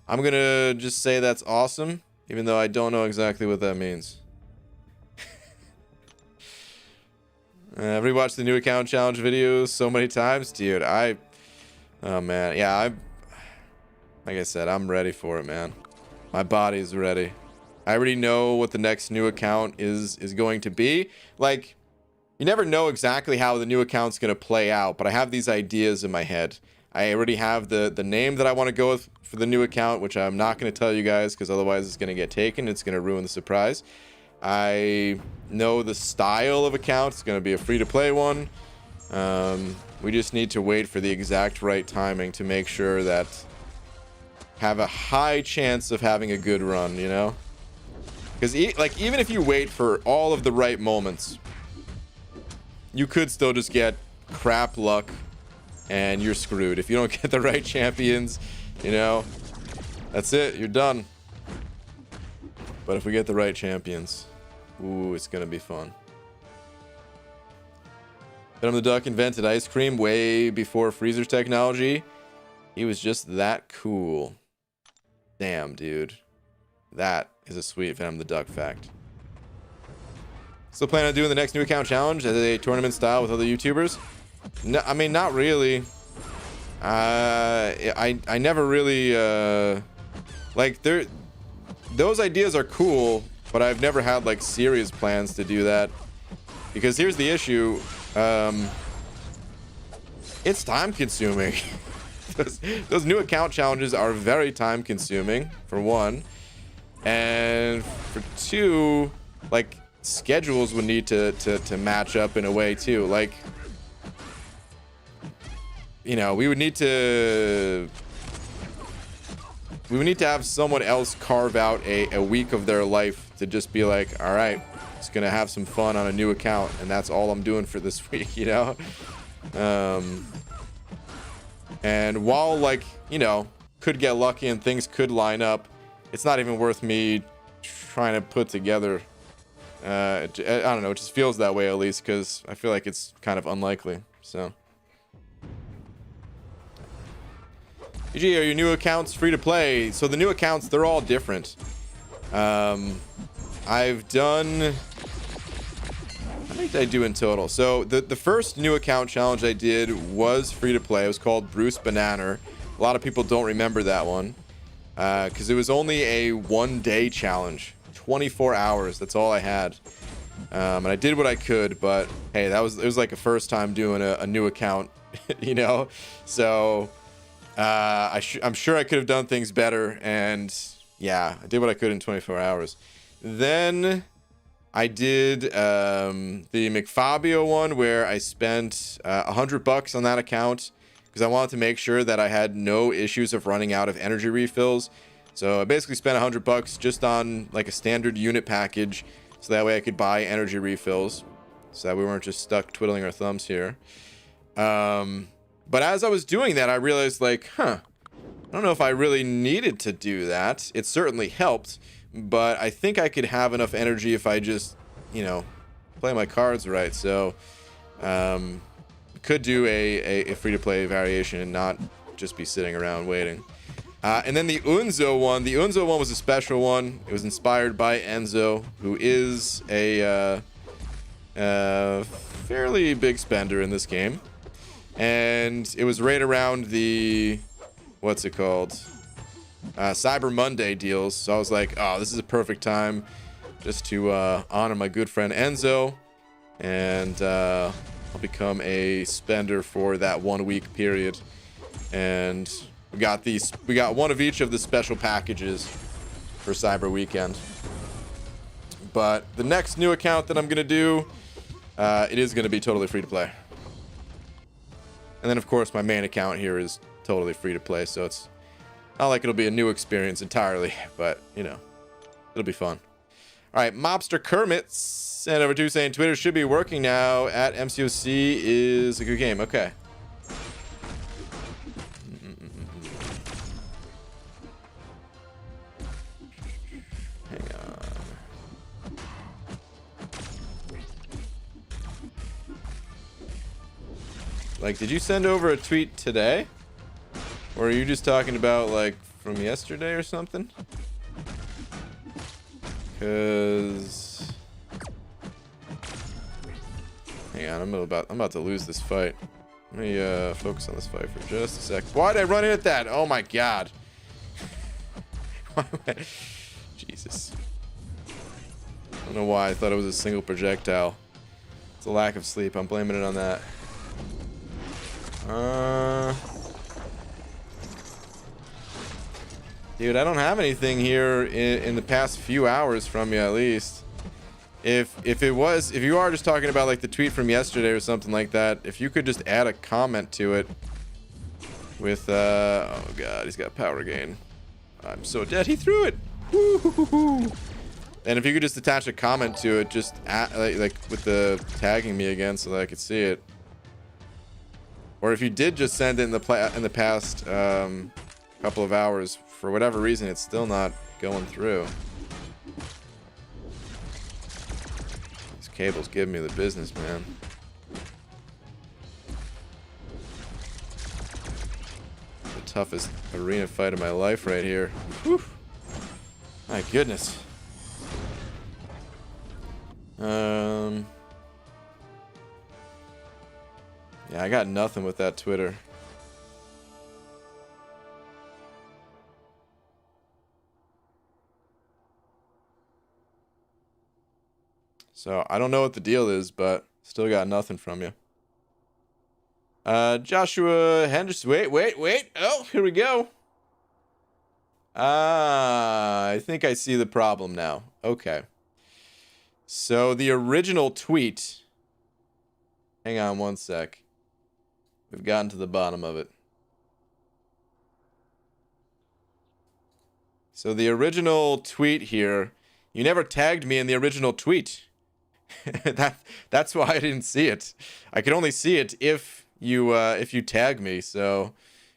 I'm gonna just say that's awesome, even though I don't know exactly what that means. I've rewatched the new account challenge videos so many times, dude. Oh man, yeah, like I said, I'm ready for it, man. My body's ready. I already know what the next new account is going to be. Like, you never know exactly how the new account's going to play out, but I have these ideas in my head. I already have the name that I want to go with for the new account, which I'm not going to tell you guys because otherwise it's going to get taken. It's going to ruin the surprise. I know the style of account. It's going to be a free-to-play one. We just need to wait for the exact right timing to make sure that have a high chance of having a good run, you know? Because like, even if you wait for all of the right moments, you could still just get crap luck and you're screwed. If you don't get the right champions, you know, that's it, you're done. But if we get the right champions, ooh, it's gonna be fun. Venom the Duck invented ice cream way before freezer's technology. He was just that cool. Damn, dude. That is a sweet Venom the Duck fact. Still plan on doing the next new account challenge as a tournament style with other YouTubers? No, I mean, not really. I never really like those ideas are cool, but I've never had like serious plans to do that, because here's the issue. It's time consuming. those new account challenges are very time consuming, for one. And for 2, like, schedules would need to match up in a way too. Like, you know, we would need to have someone else carve out a week of their life to just be like, all right, just gonna have some fun on a new account, and that's all I'm doing for this week, you know. And while, like, you know, could get lucky and things could line up, it's not even worth me trying to put together. I don't know, it just feels that way, at least, because I feel like it's kind of unlikely. So GG, are your new accounts free to play? So the new accounts, they're all different. I've done, how many did I do in total? So the first new account challenge I did was free to play. It was called Bruce Banana. A lot of people don't remember that one because it was only a 1-day challenge, 24 hours. That's all I had. And I did what I could, but hey, it was like a first time doing a new account, you know? So I'm sure I could have done things better, and yeah, I did what I could in 24 hours. Then I did the McFabio one, where I spent $100 on that account because I wanted to make sure that I had no issues of running out of energy refills. So I basically spent $100 just on like a standard unit package, so that way I could buy energy refills, so that we weren't just stuck twiddling our thumbs here. But as I was doing that, I realized, like, I don't know if I really needed to do that. It certainly helped, but I think I could have enough energy if I just, you know, play my cards right. So, could do a free-to-play variation and not just be sitting around waiting. And then the Unzo one. The Unzo one was a special one. It was inspired by Enzo, who is a fairly big spender in this game. And it was right around the, what's it called? Cyber Monday deals. So I was like, oh, this is a perfect time just to honor my good friend Enzo. And I'll become a spender for that 1 week period. And we got one of each of the special packages for Cyber Weekend. But the next new account that I'm going to do, it is going to be totally free to play. And then, of course, my main account here is totally free to play, so it's not like it'll be a new experience entirely, but, you know, it'll be fun. All right, Mobster Kermit sent over to saying Twitter should be working now at MCOC is a good game. Okay. Hang on. Like, did you send over a tweet today? Or are you just talking about, like, from yesterday or something? Because... hang on, I'm about to lose this fight. Let me focus on this fight for just a sec. Why did I run into that? Oh my god. Jesus. I don't know why I thought it was a single projectile. It's a lack of sleep. I'm blaming it on that. Dude, I don't have anything here in the past few hours from you, at least. If you are just talking about like the tweet from yesterday or something like that, if you could just add a comment to it with oh god, he's got power gain. I'm so dead. He threw it. Woo-hoo-hoo-hoo. And if you could just attach a comment to it, just like with the tagging me again, so that I could see it. Or if you did just send it in the past couple of hours, for whatever reason, it's still not going through. This cable's giving me the business, man. The toughest arena fight of my life right here. Whew. My goodness. Yeah, I got nothing with that Twitter. So I don't know what the deal is, but still got nothing from you. Joshua Henderson. Wait. Oh, here we go. Ah, I think I see the problem now. Okay. So the original tweet. Hang on one sec. We've gotten to the bottom of it. So the original tweet here, you never tagged me in the original tweet. That's why I didn't see it. I could only see it if you tag me. So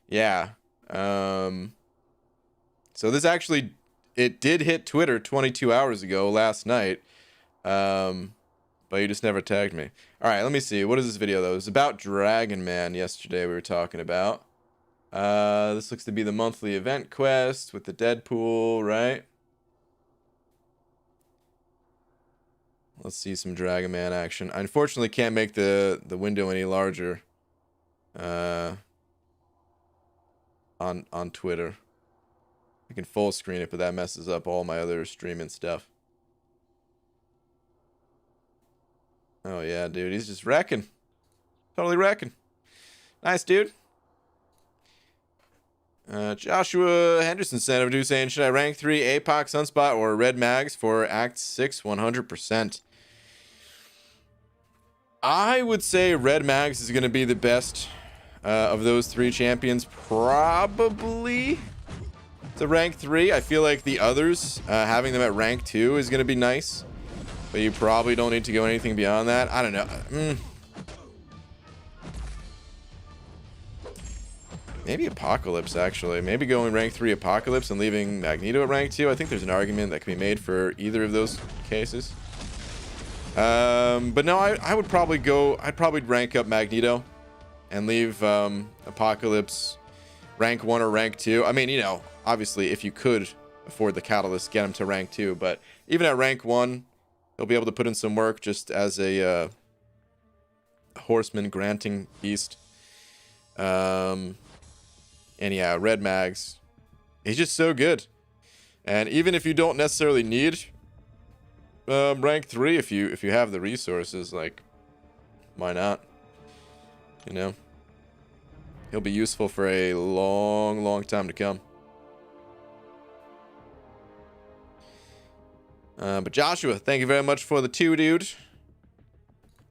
yeah. So this actually, it did hit Twitter 22 hours ago last night. But you just never tagged me. All right, let me see. What is this video though? It was about Dragon Man yesterday we were talking about. This looks to be the monthly event quest with the Deadpool, right? Let's see some Dragon Man action. I unfortunately can't make the window any larger on Twitter. I can full screen it, but that messes up all my other streaming stuff. Oh yeah, dude, he's just wrecking. Totally wrecking. Nice, dude. Joshua Henderson sent a video saying, should I rank 3 APOC, Sunspot, or Red Mags for Act 6 100%? I would say Red Mags is going to be the best of those 3 champions, probably. To rank 3, I feel like the others, having them at rank 2 is going to be nice. But you probably don't need to go anything beyond that. I don't know. Maybe Apocalypse, actually. Maybe going rank 3 Apocalypse and leaving Magneto at rank 2. I think there's an argument that can be made for either of those cases. But no, I would probably go... I'd probably rank up Magneto and leave Apocalypse rank 1 or rank 2. I mean, you know, obviously, if you could afford the Catalyst, get him to rank 2. But even at rank 1, he'll be able to put in some work just as a horseman granting beast. And yeah, Red Mags, he's just so good. And even if you don't necessarily need rank 3, if you have the resources, like, why not? You know, he'll be useful for a long time to come. But Joshua, thank you very much for the 2, dude.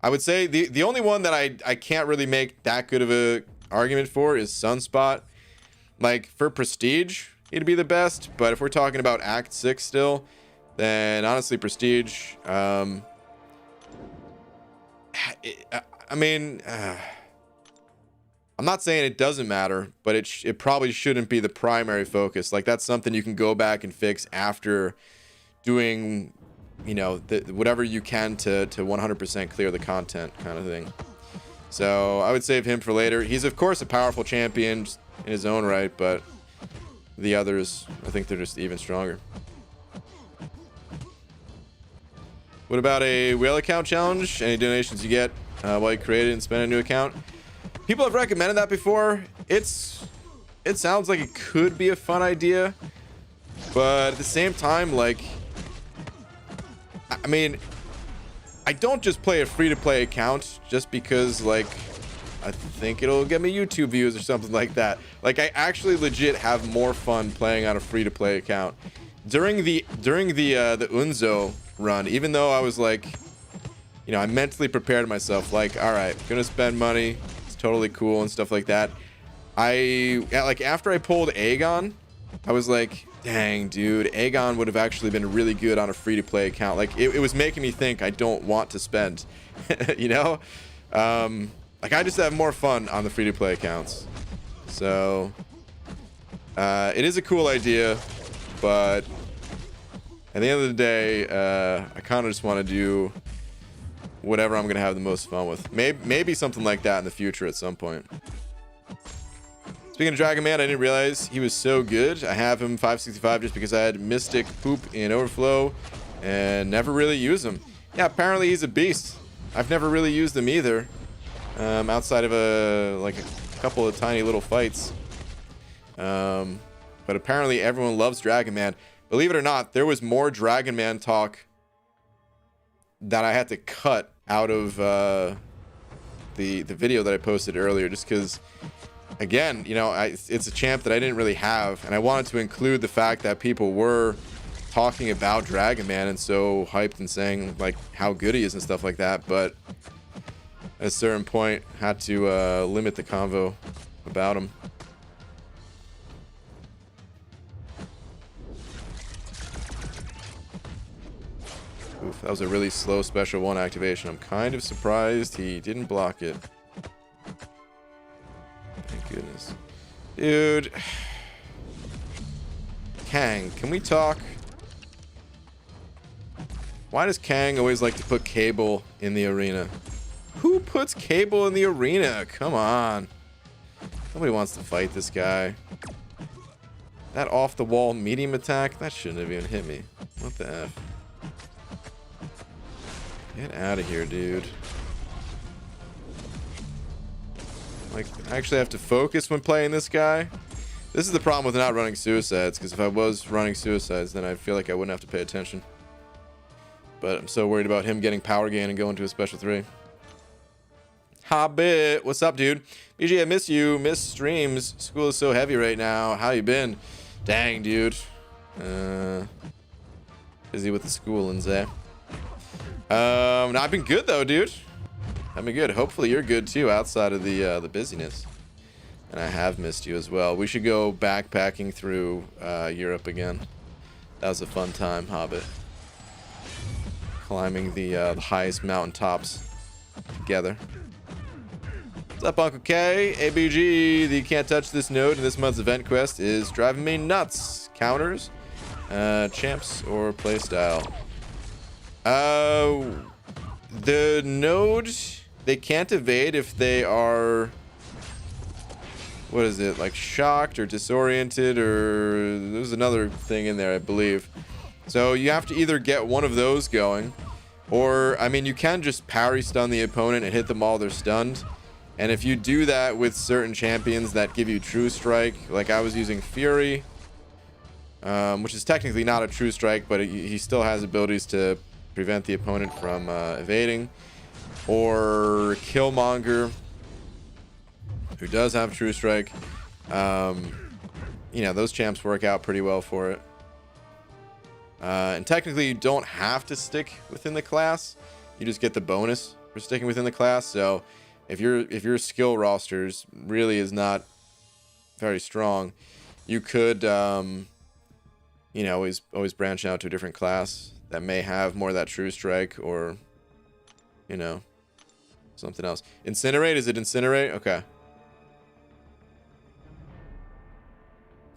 I would say the only one that I can't really make that good of a argument for is Sunspot. Like, for Prestige, he'd be the best. But if we're talking about Act 6 still, then honestly, Prestige, I mean, I'm not saying it doesn't matter, but it probably shouldn't be the primary focus. Like, that's something you can go back and fix after doing, you know, whatever you can to 100% clear the content kind of thing. So I would save him for later. He's, of course, a powerful champion in his own right, but the others, I think they're just even stronger. What about a whale account challenge? Any donations you get while you create it and spend a new account? People have recommended that before. It sounds like it could be a fun idea, but at the same time, like, I mean, I don't just play a free-to-play account just because, like, I think it'll get me YouTube views or something like that. Like, I actually legit have more fun playing on a free-to-play account. During the Unzo run, even though I was like, you know, I mentally prepared myself, like, all right, I'm gonna spend money, it's totally cool and stuff like that. Like, after I pulled Aegon, I was like, dang, dude, Aegon would have actually been really good on a free-to-play account. Like, it was making me think I don't want to spend, you know? Like, I just have more fun on the free-to-play accounts. So, it is a cool idea, but at the end of the day, I kind of just want to do whatever I'm going to have the most fun with. Maybe something like that in the future at some point. Speaking of Dragon Man, I didn't realize he was so good. I have him 565 just because I had Mystic Poop in Overflow and never really use him. Yeah, apparently he's a beast. I've never really used him either. Outside of a couple of tiny little fights. But apparently everyone loves Dragon Man. Believe it or not, there was more Dragon Man talk that I had to cut out of the video that I posted earlier, just because again, you know, it's a champ that I didn't really have, and I wanted to include the fact that people were talking about Dragon Man and so hyped and saying like how good he is and stuff like that, but at a certain point had to limit the convo about him. Oof, that was a really slow special 1 activation. I'm kind of surprised he didn't block it. Thank goodness. Dude. Kang, can we talk? Why does Kang always like to put Cable in the arena? Who puts Cable in the arena? Come on. Nobody wants to fight this guy. That off-the-wall medium attack? That shouldn't have even hit me. What the F? Get out of here, dude. Like, I actually have to focus when playing this guy. This is the problem with not running suicides, because if I was running suicides, then I feel like I wouldn't have to pay attention. But I'm so worried about him getting power gain and going to a special 3. Hobbit, what's up, dude? BG, I miss you. Miss streams. School is so heavy right now. How you been? Dang, dude. Busy with the schoolings, eh? No, I've been good though, dude. I've been good. Hopefully you're good too, outside of the busyness. And I have missed you as well. We should go backpacking through Europe again. That was a fun time, Hobbit. Climbing the highest mountaintops together. What's up, Uncle K? ABG, the can't touch this node in this month's event quest is driving me nuts. Counters, champs, or playstyle. The node, they can't evade if they are, what is it, like shocked or disoriented, or there's another thing in there, I believe. So you have to either get one of those going, or, I mean, you can just parry stun the opponent and hit them while they're stunned. And if you do that with certain champions that give you True Strike, like I was using Fury, which is technically not a True Strike, but he still has abilities to prevent the opponent from evading, or Killmonger, who does have True Strike. You know, those champs work out pretty well for it. And technically you don't have to stick within the class, you just get the bonus for sticking within the class. So if your skill rosters really is not very strong, you could you know, always branch out to a different class that may have more of that True Strike, or, you know, something else. Incinerate, is it Incinerate? Okay.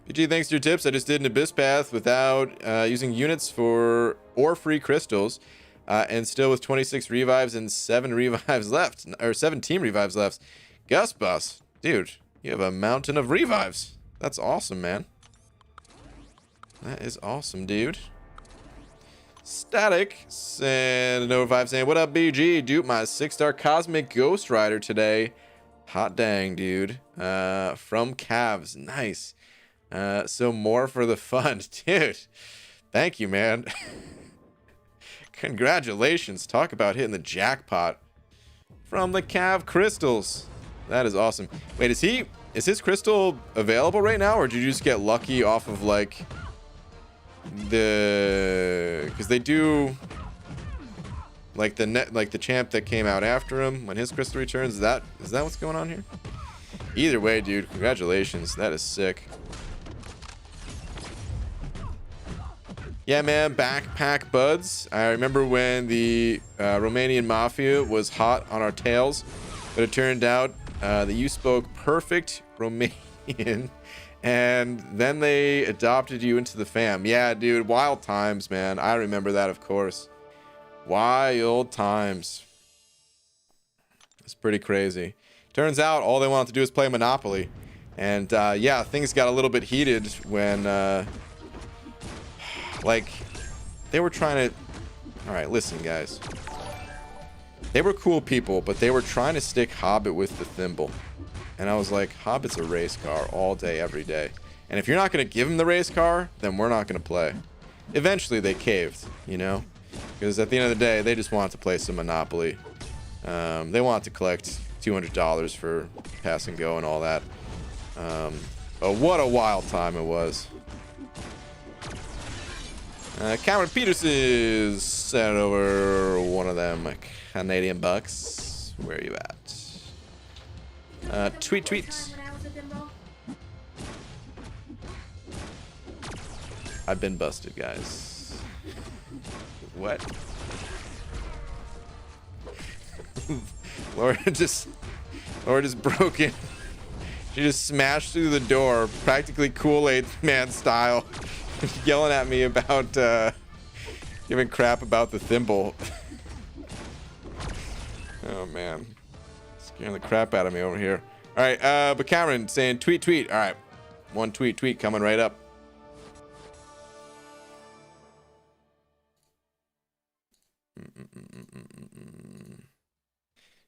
PG, thanks to your tips, I just did an Abyss Path without using units or free crystals, and still with 26 revives and 7 revives left, or 17 revives left. Gus Bus, dude, you have a mountain of revives. That's awesome, man. That is awesome, dude. Static and no 5 saying, what up, BG? Dude, my 6-star Cosmic Ghost Rider today. Hot dang, dude. From Cavs. Nice. So more for the fun. Dude, thank you, man. Congratulations. Talk about hitting the jackpot from the Cav crystals. That is awesome. Wait, is his crystal available right now, or did you just get lucky off of like because they do like the champ that came out after him when his crystal returns? Is that what's going on here? Either way, dude, congratulations. That is sick. Yeah, man, backpack buds. I remember when the Romanian mafia was hot on our tails, but it turned out that you spoke perfect Romanian, and then they adopted you into the fam. Yeah, dude, wild times, man. I remember that, of course. Wild times. It's pretty crazy. Turns out all they wanted to do is play Monopoly. And yeah, things got a little bit heated when like they were trying to, all right, listen guys, they were cool people, but they were trying to stick Hobbit with the thimble. And I was like, Hobbit's a race car all day, every day. And if you're not going to give him the race car, then we're not going to play. Eventually they caved, you know, because at the end of the day, they just wanted to play some Monopoly. They wanted to collect $200 for pass and go and all that. But what a wild time it was. Cameron Peterson sent over one of them Canadian bucks. Where are you at? Tweet. I've been busted, guys. What? Laura just broke in. She just smashed through the door, practically Kool-Aid man style, yelling at me about giving crap about the thimble. Oh man, scaring the crap out of me over here. All right, but Cameron saying tweet. All right, one tweet coming right up.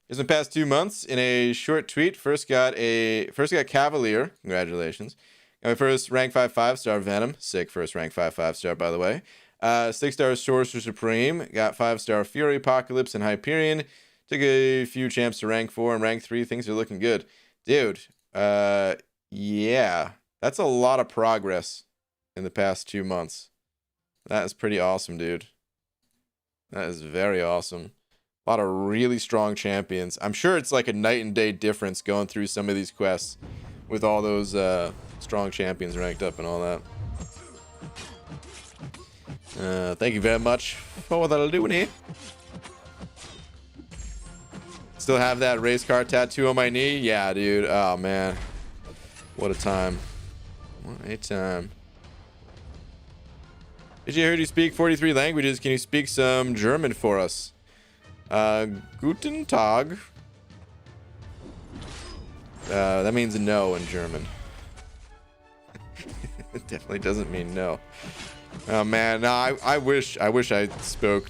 In the past 2 months, in a short tweet, first got Cavalier. Congratulations. Got my first rank 5 5-star Venom. Sick first rank 5 5-star, by the way. 6-star Sorcerer Supreme. Got 5-star Fury, Apocalypse, and Hyperion. Took a few champs to rank 4 and rank 3. Things are looking good. Dude, yeah. That's a lot of progress in the past 2 months. That is pretty awesome, dude. That is very awesome. A lot of really strong champions. I'm sure it's like a night and day difference going through some of these quests with all those strong champions ranked up and all that. Thank you very much for what I'll do here. Still have that race car tattoo on my knee? Yeah, dude. Oh, man. What a time. What a time. Did you hear you speak 43 languages? Can you speak some German for us? Guten Tag. That means no in German. It definitely doesn't mean no. Oh man, no, I wish I spoke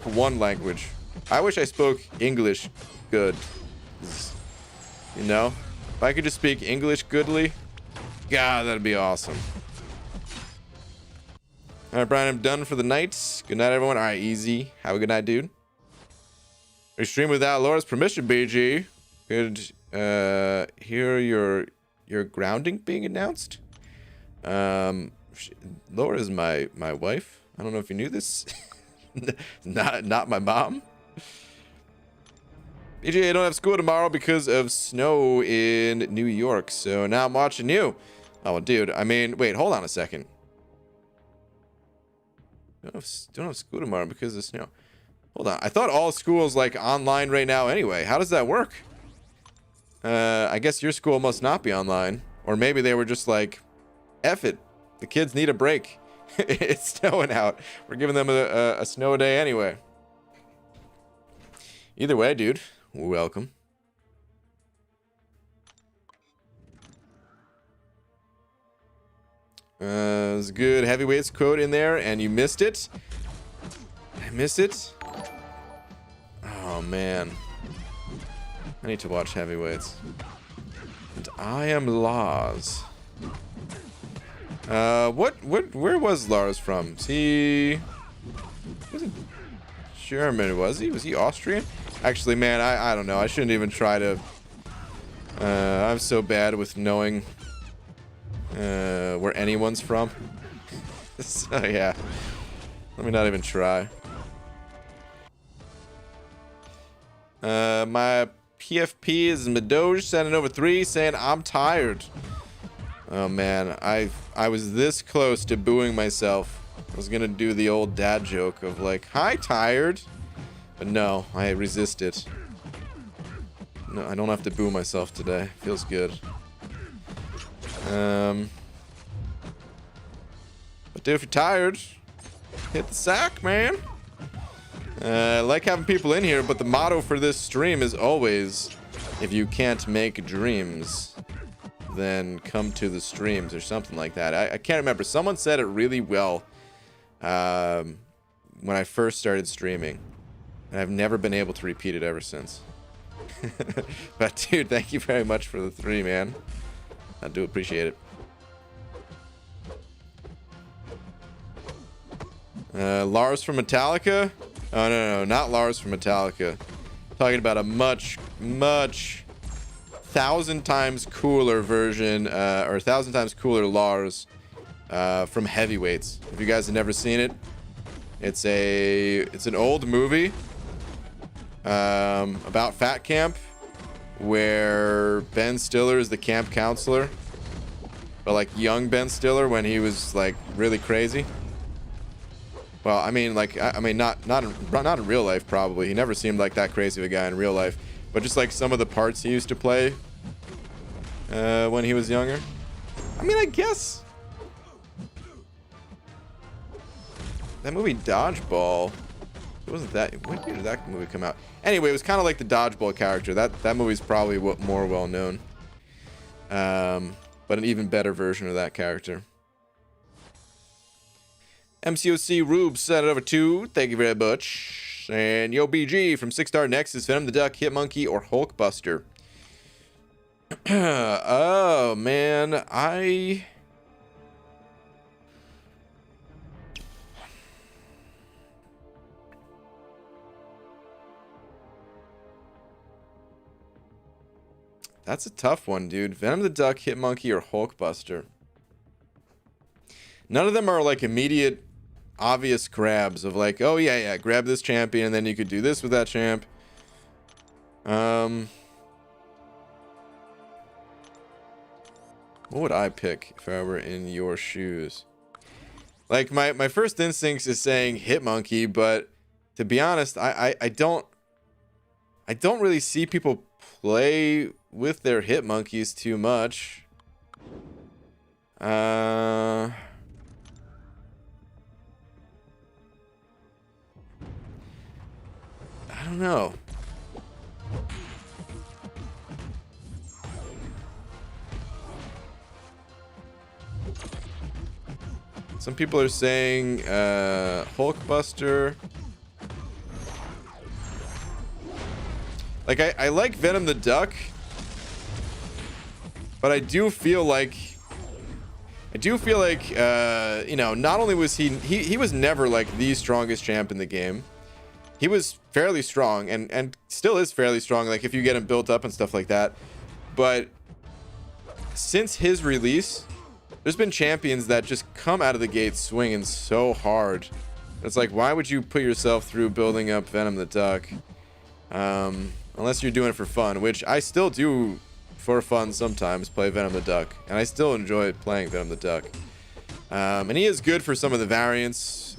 one language. I wish I spoke English good. You know? If I could just speak English goodly, God, that'd be awesome. All right, Brian, I'm done for the night. Good night, everyone. All right, easy. Have a good night, dude. Are you streaming without Laura's permission, BG? Could hear your grounding being announced. Laura is my wife. I don't know if you knew this. not my mom. BG, I don't have school tomorrow because of snow in New York, so now I'm watching you. Oh, dude. I mean, wait, hold on a second. Don't have school tomorrow because of snow. Hold on. I thought all school's like online right now anyway. How does that work? I guess your school must not be online. Or maybe they were just like, F it. The kids need a break. It's snowing out. We're giving them a snow day anyway. Either way, dude. Welcome. There's a good heavyweights quote in there, and you missed it. I missed it. Oh man, I need to watch heavyweights. And I am Lars. Where was Lars from? Was he German? Was he Austrian? Actually, man, I don't know. I shouldn't even try to. I'm so bad with knowing where anyone's from. So yeah, let me not even try. My PFP is Madoj sending over 3 saying I'm tired. Oh man, I was this close to booing myself. I was gonna do the old dad joke of like, hi tired, but no, I resisted. No, I don't have to boo myself today. Feels good. But if you're tired, hit the sack, man. I like having people in here, but the motto for this stream is always, if you can't make dreams, then come to the streams or something like that. I can't remember. Someone said it really well when I first started streaming, and I've never been able to repeat it ever since. But dude, thank you very much for the 3, man. I do appreciate it. Lars from Metallica? Oh, no, not Lars from Metallica. Talking about a much 1,000 times cooler version, or 1,000 times cooler Lars from Heavyweights. If you guys have never seen it, it's an old movie about Fat Camp, where Ben Stiller is the camp counselor, but like young Ben Stiller when he was like really crazy. Well, I mean, like, I mean, not in real life, probably. He never seemed like that crazy of a guy in real life, but just like some of the parts he used to play when he was younger. I mean, I guess that movie Dodgeball, it wasn't that. When did that movie come out? Anyway, it was kind of like the Dodgeball character. That movie's probably more well known, but an even better version of that character. MCOC Rube sent it over to. Thank you very much. And Yo BG from 6-Star Nexus, Venom the Duck, Hitmonkey, or Hulkbuster. Oh man, that's a tough one, dude. Venom the Duck, Hitmonkey, or Hulkbuster. None of them are like immediate obvious grabs of like, oh yeah, grab this champion and then you could do this with that champ. What would I pick if I were in your shoes? Like my first instinct is saying Hitmonkey, but to be honest, I don't really see people play with their Hitmonkeys too much. I don't know. Some people are saying Hulkbuster. Like I like Venom the Duck, but I do feel like you know, not only was he was never like the strongest champ in the game. He was fairly strong and still is fairly strong, like if you get him built up and stuff like that. But since his release, there's been champions that just come out of the gate swinging so hard. It's like, why would you put yourself through building up Venom the Duck? Unless you're doing it for fun, which I still do for fun sometimes, play Venom the Duck. And I still enjoy playing Venom the Duck. And he is good for some of the variants,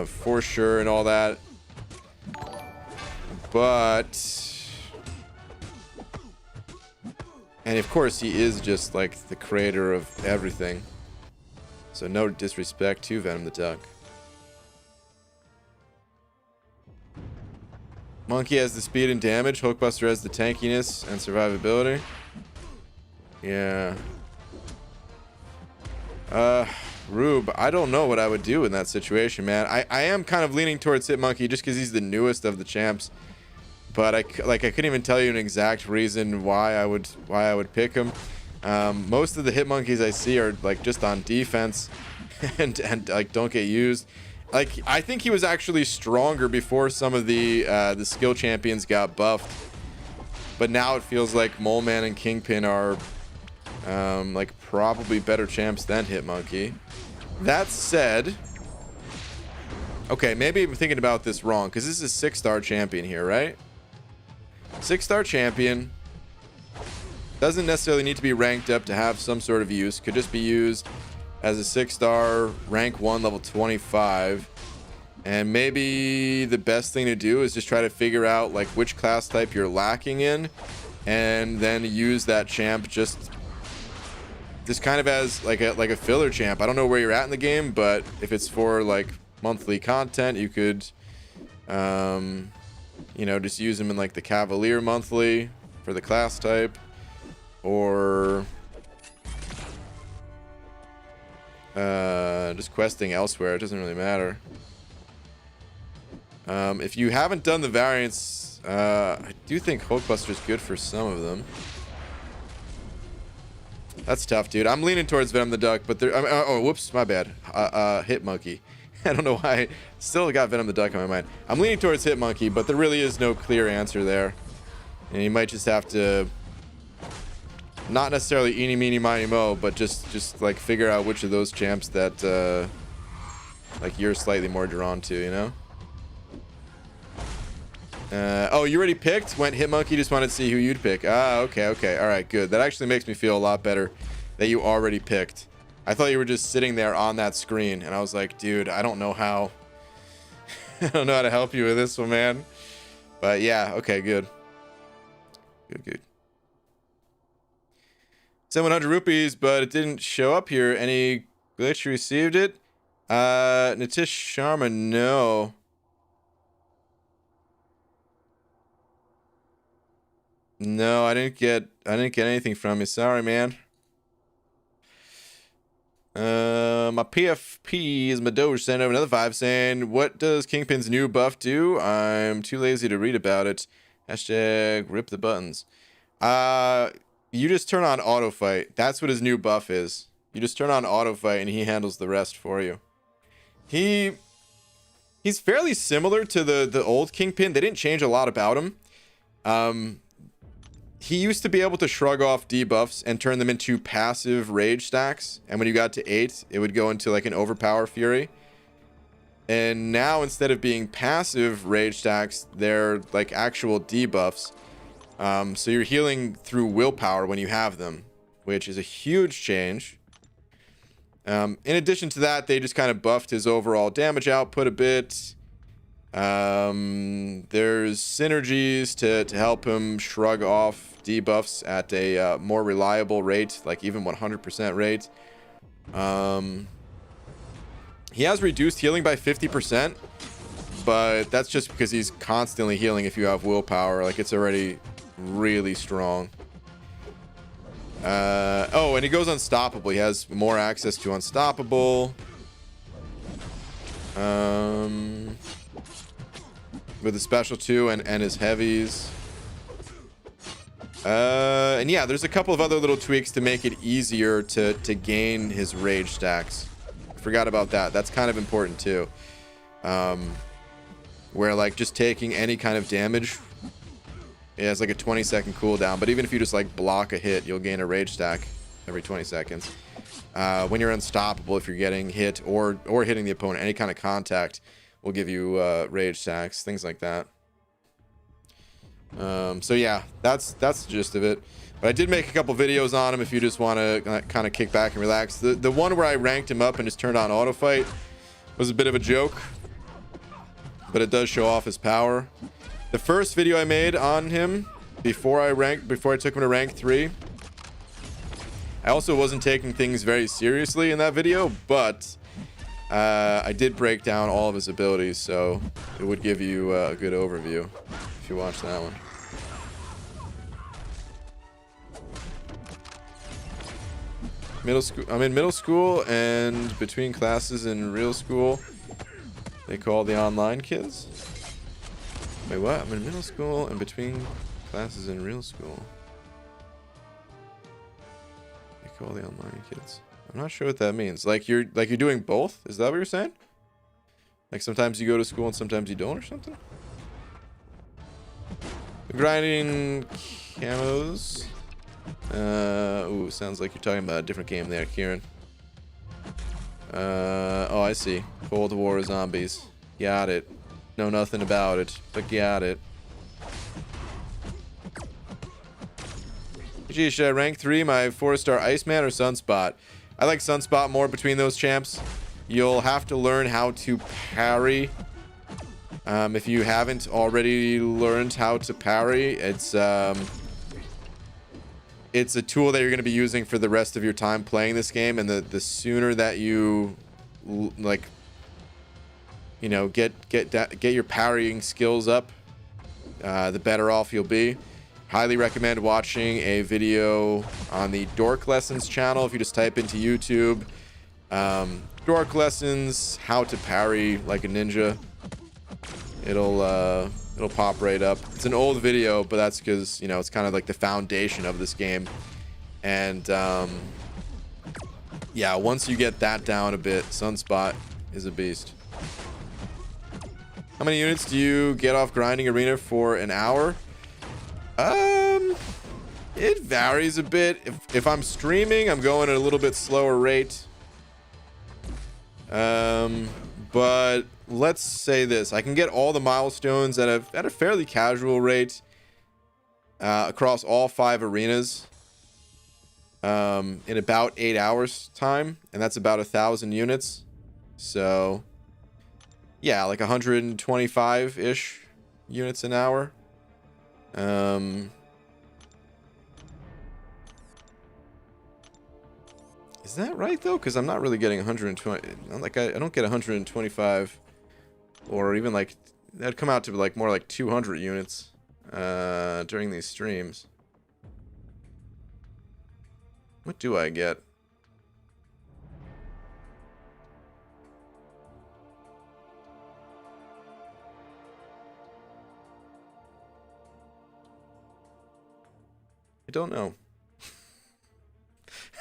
for sure, and all that. But, and of course he is just like the creator of everything, so no disrespect to Venom the Duck. Monkey has the speed and damage, Hulkbuster has the tankiness and survivability. Yeah. Rube, I don't know what I would do in that situation, man. I am kind of leaning towards Hitmonkey just because he's the newest of the champs. But I couldn't even tell you an exact reason why I would pick him. Most of the Hitmonkeys I see are like just on defense and like don't get used. Like I think he was actually stronger before some of the skill champions got buffed. But now it feels like Mole Man and Kingpin are like probably better champs than Hitmonkey. That said, okay, maybe I'm thinking about this wrong because this is a 6-star champion here, right? 6-star champion doesn't necessarily need to be ranked up to have some sort of use. Could just be used as a 6-star rank 1 level 25. And maybe the best thing to do is just try to figure out like which class type you're lacking in, and then use that champ just kind of as like a filler champ. I don't know where you're at in the game, but if it's for like monthly content, you could you know, just use him in like the Cavalier monthly for the class type, or just questing elsewhere. It doesn't really matter. If you haven't done the variants, I do think Hulkbuster's good for some of them. That's tough, dude. I'm leaning towards Venom the Duck, but there. Oh, whoops, my bad. Hitmonkey. I don't know why. I still got Venom the Duck on my mind. I'm leaning towards Hitmonkey, but there really is no clear answer there. And you might just have to Not necessarily eeny, meeny, miny, mo, but just like figure out which of those champs that like you're slightly more drawn to, you know? Oh, you already picked? Went Hitmonkey, just wanted to see who you'd pick. Ah, okay, okay. All right, good. That actually makes me feel a lot better that you already picked. I thought you were just sitting there on that screen, and I was like, dude, I don't know how. I don't know how to help you with this one, man. But yeah, okay, good. Good, good. 700 rupees, but it didn't show up here. Any glitch you received it? Nitish Sharma, no. No, I didn't get anything from you. Sorry, man. My PFP is Madoge sent over another 5 saying, what does Kingpin's new buff do? I'm too lazy to read about it. Hashtag rip the buttons. You just turn on auto fight. That's what his new buff is. You just turn on auto fight and he handles the rest for you. He's fairly similar to the old Kingpin. They didn't change a lot about him. He used to be able to shrug off debuffs and turn them into passive rage stacks. And when you got to 8, it would go into like an overpower fury. And now instead of being passive rage stacks, they're like actual debuffs. So you're healing through willpower when you have them, which is a huge change. In addition to that, they just kind of buffed his overall damage output a bit. There's synergies to help him shrug off debuffs at a more reliable rate, like even 100% rate. He has reduced healing by 50%, but that's just because he's constantly healing if you have willpower. Like, it's already really strong. Oh, and he goes unstoppable. He has more access to unstoppable. With the special 2 and his heavies. And yeah, there's a couple of other little tweaks to make it easier to gain his rage stacks. I forgot about that. That's kind of important too. Where like just taking any kind of damage, it has like a 20-second cooldown, but even if you just like block a hit, you'll gain a rage stack every 20 seconds. When you're unstoppable, if you're getting hit or hitting the opponent, any kind of contact will give you rage stacks, things like that. So yeah, that's the gist of it. But I did make a couple videos on him if you just want to kind of kick back and relax. The one where I ranked him up and just turned on auto fight was a bit of a joke, but it does show off his power. The first video I made on him before I took him to rank 3, I also wasn't taking things very seriously in that video, but I did break down all of his abilities, so it would give you a good overview if you watch that one. Middle school. I'm in middle school, and between classes in real school, they call the online kids. Wait, what? I'm in middle school and between classes in real school. They call the online kids. I'm not sure what that means. Like you're doing both? Is that what you're saying? Like sometimes you go to school and sometimes you don't or something? Grinding camos. Ooh, sounds like you're talking about a different game there, Kieran. Oh, I see. Cold War zombies. Got it. Know nothing about it, but got it. Gee, should I rank 3 my 4-star Iceman or Sunspot? I like Sunspot more between those champs. You'll have to learn how to parry. If you haven't already learned how to parry, it's a tool that you're going to be using for the rest of your time playing this game, and the sooner that you like, you know, get your parrying skills up, the better off you'll be. Highly recommend watching a video on the Dork Lessons channel. If you just type into YouTube, Dork Lessons, how to parry like a ninja, it'll pop right up. It's an old video, but that's because, you know, it's kind of like the foundation of this game. And yeah, once you get that down a bit, Sunspot is a beast. How many units do you get off grinding arena for an hour? It varies a bit. If I'm streaming, I'm going at a little bit slower rate. But let's say this. I can get all the milestones at a fairly casual rate across all 5 arenas in about 8 hours time, and that's about 1,000 units. So yeah, like 125-ish units an hour. Is that right though? Because I'm not really getting 120. Like I don't get 125, or even like that'd come out to like more like 200 units during these streams. What do I get? I don't know.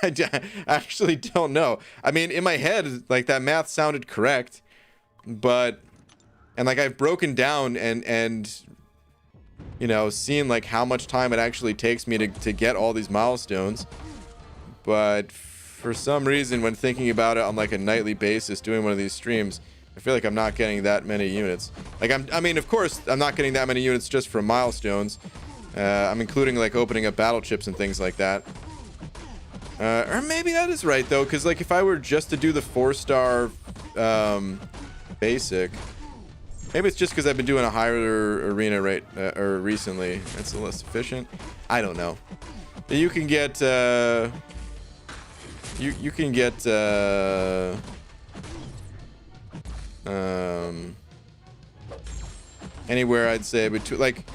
I actually don't know. I mean, in my head, like that math sounded correct, but and like I've broken down and you know, seen like how much time it actually takes me to get all these milestones. But for some reason, when thinking about it on like a nightly basis, doing one of these streams, I feel like I'm not getting that many units. Like I mean, of course, I'm not getting that many units just from milestones. I'm including like opening up battle chips and things like that. Or maybe that is right though, because like if I were just to do the 4-star basic, maybe it's just because I've been doing a higher arena rate or recently. It's less efficient. I don't know. You can get you can get anywhere, I'd say between, like,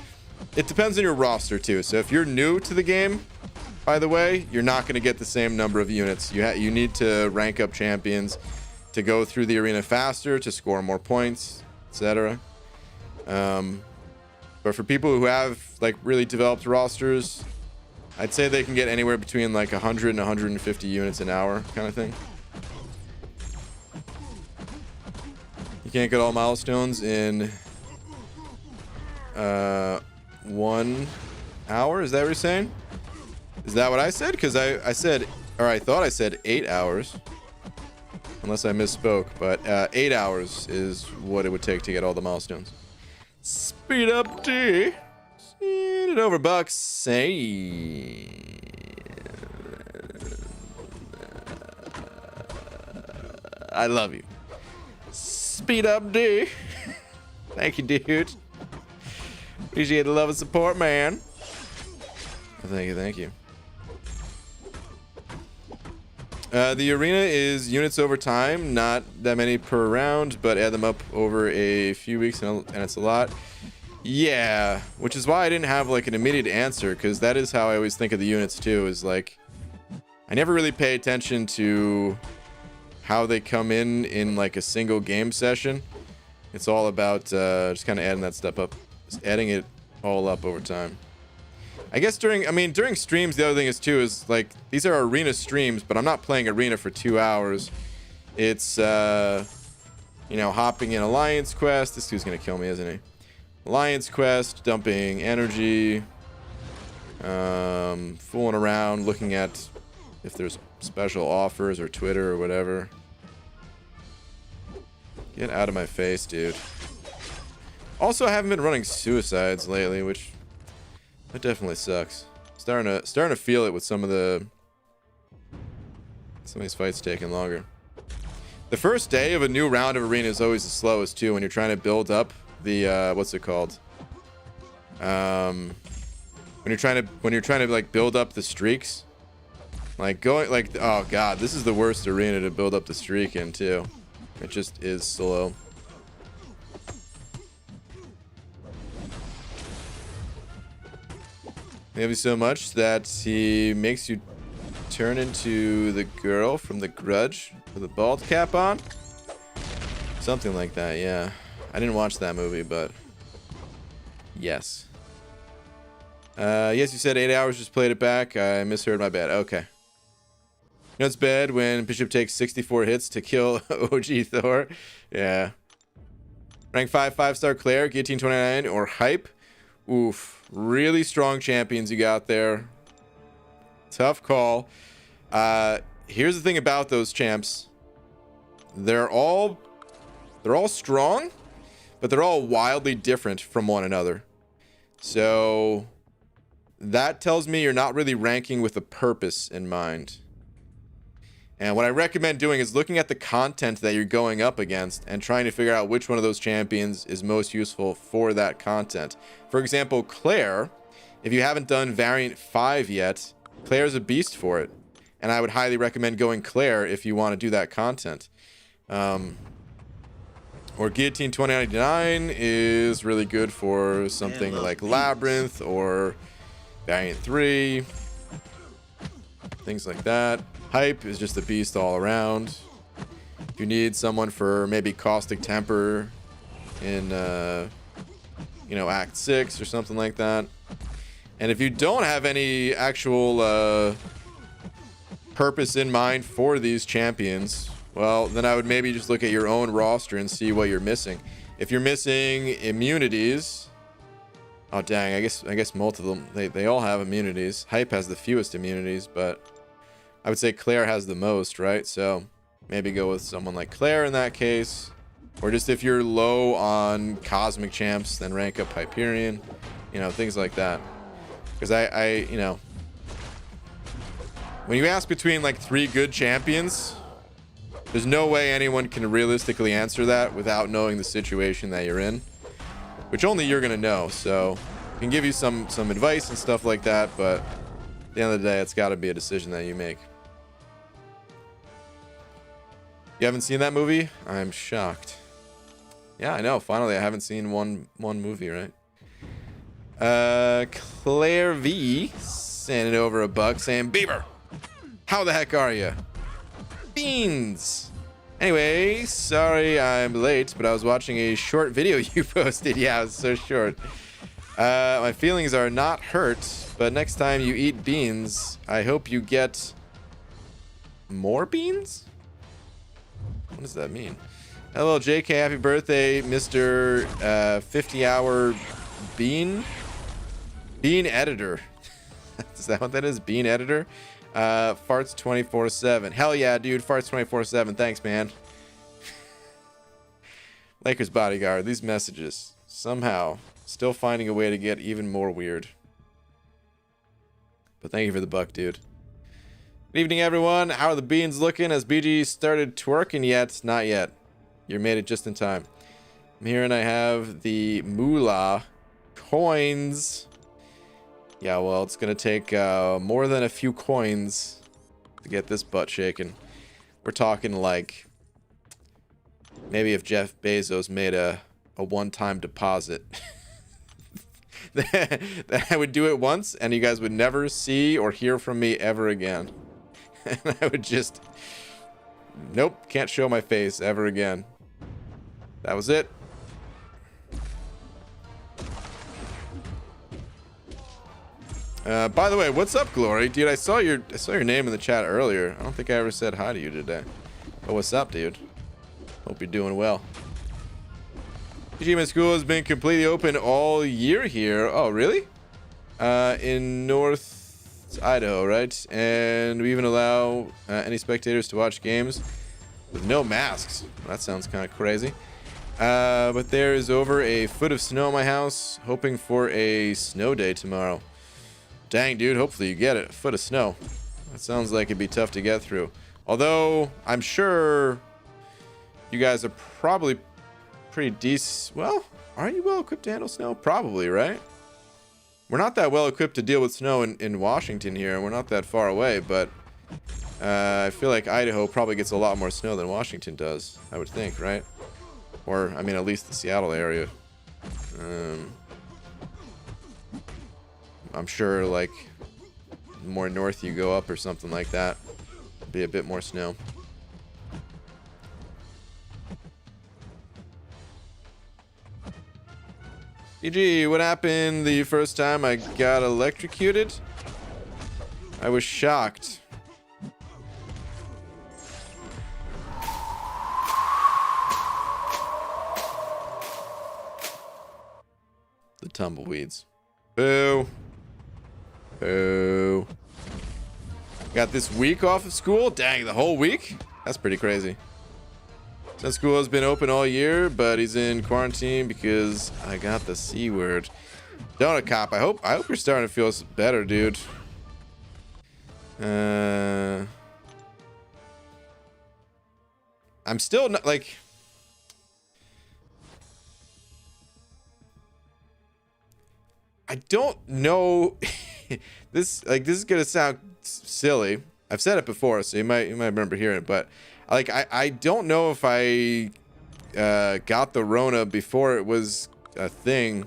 it depends on your roster too. So if you're new to the game, by the way, you're not going to get the same number of units. You need to rank up champions to go through the arena faster, to score more points, etc. But for people who have like really developed rosters, I'd say they can get anywhere between like 100 and 150 units an hour kind of thing. You can't get all milestones in 1 hour? Is that what you're saying? Is that what I said? Because I said, or I thought I said 8 hours. Unless I misspoke. But 8 hours is what it would take to get all the milestones. Speed up D. Speed it over, Bucks. Hey. I love you. Speed up D. Thank you, dude. Appreciate the love and support, man. Thank you, thank you. The arena is units over time, not that many per round, but add them up over a few weeks and it's a lot. Yeah, which is why I didn't have like an immediate answer, because that is how I always think of the units too, is like I never really pay attention to how they come in like a single game session. It's all about just kind of adding that stuff up, just adding it all up over time. I guess during streams, the other thing is too is like these are arena streams, but I'm not playing arena for 2 hours. It's you know, hopping in Alliance quest. This dude's gonna kill me, isn't he? Alliance quest, dumping energy, fooling around, looking at if there's special offers or Twitter or whatever. Get out of my face, dude. Also, I haven't been running suicides lately, which that definitely sucks. Starting to feel it with some of these fights taking longer. The first day of a new round of arena is always the slowest too, when you're trying to build up the what's it called? When you're trying to like build up the streaks. Like going like, oh god, this is the worst arena to build up the streak in too. It just is slow. Maybe so much that he makes you turn into the girl from The Grudge with a bald cap on. Something like that, yeah. I didn't watch that movie, but yes. Yes, you said 8 hours, just played it back. I misheard, my bad. Okay. You know it's bad when Bishop takes 64 hits to kill OG Thor. Yeah. Rank 5, 5-star Cleric, 1829, or Hype. Oof. Really strong champions you got there. Tough call. Here's the thing about those champs. They're all strong, but they're all wildly different from one another. So that tells me you're not really ranking with a purpose in mind. And what I recommend doing is looking at the content that you're going up against and trying to figure out which one of those champions is most useful for that content. For example, Claire, if you haven't done variant 5 yet, Claire's a beast for it. And I would highly recommend going Claire if you want to do that content. Or Guillotine 2099 is really good for something like Labyrinth or Variant 3. Things like that. Hype is just a beast all around. If you need someone for maybe Caustic Temper in, Act 6 or something like that. And if you don't have any actual purpose in mind for these champions, well, then I would maybe just look at your own roster and see what you're missing. If you're missing immunities, oh dang, I guess most of them, they all have immunities. Hype has the fewest immunities, but I would say Claire has the most, right? So maybe go with someone like Claire in that case. Or just if you're low on Cosmic Champs, then rank up Hyperion. Things like that. Because when you ask between like 3 good champions, there's no way anyone can realistically answer that without knowing the situation that you're in, which only you're gonna know. So I can give you some advice and stuff like that, but at the end of the day, it's got to be a decision that you make. You haven't seen that movie? I'm shocked. Yeah, I know. Finally, I haven't seen one movie, right? Claire V sending over a buck saying, Bieber, how the heck are you? Beans. Anyway, sorry I'm late, but I was watching a short video you posted. Yeah, it was so short. My feelings are not hurt, but next time you eat beans, I hope you get more beans? What does that mean? Hello, JK. Happy birthday, Mr. 50-hour bean editor. Is that what that is? Bean editor? Farts 24/7. Hell yeah, dude. Farts 24/7. Thanks, man. Lakers bodyguard. These messages somehow still finding a way to get even more weird. But thank you for the buck, dude. Good evening, everyone. How are the beans looking? Has BG started twerking yet? Not yet. You made it just in time. I'm here and I have the moolah coins. Yeah, well, it's gonna take more than a few coins to get this butt shaken. We're talking like maybe if Jeff Bezos made a one-time deposit. that I would do it once and you guys would never see or hear from me ever again. And I would just, nope, can't show my face ever again. That was it. By the way, what's up, Glory? Dude, I saw your name in the chat earlier. I don't think I ever said hi to you today. But what's up, dude? Hope you're doing well. My school has been completely open all year here. Oh, really? In North Idaho, right? And we even allow any spectators to watch games with no masks. That sounds kind of crazy. But there is over a foot of snow in my house. Hoping for a snow day tomorrow. Dang, dude, hopefully you get it. A foot of snow. That sounds like it'd be tough to get through. Although, I'm sure you guys are probably pretty decent. Well, are you well equipped to handle snow? Probably, right? We're not that well equipped to deal with snow in Washington here. We're not that far away, but I feel like Idaho probably gets a lot more snow than Washington does. I would think, right? Or, I mean, at least the Seattle area. I'm sure, like, the more north you go up or something like that, there'll be a bit more snow. EG, what happened the first time I got electrocuted? I was shocked. The tumbleweeds. Boo. Boo. Got this week off of school. Dang, the whole week? That's pretty crazy. Since school has been open all year, but he's in quarantine because I got the C word. Donut Cop, I hope you're starting to feel better, dude. I'm still not like. I don't know. This is gonna sound silly. I've said it before, so you might remember hearing it, but like I don't know if I got the Rona before it was a thing,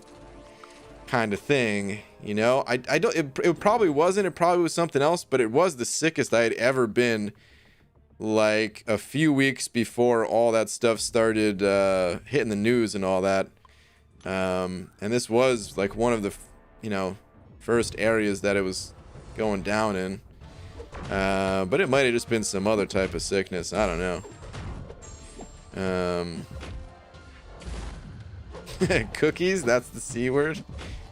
kind of thing. You know, I don't. It probably wasn't. It probably was something else, but it was the sickest I had ever been. Like a few weeks before all that stuff started hitting the news and all that. And this was like one of the, first areas that it was going down in. But it might have just been some other type of sickness. I don't know. Cookies? That's the C word?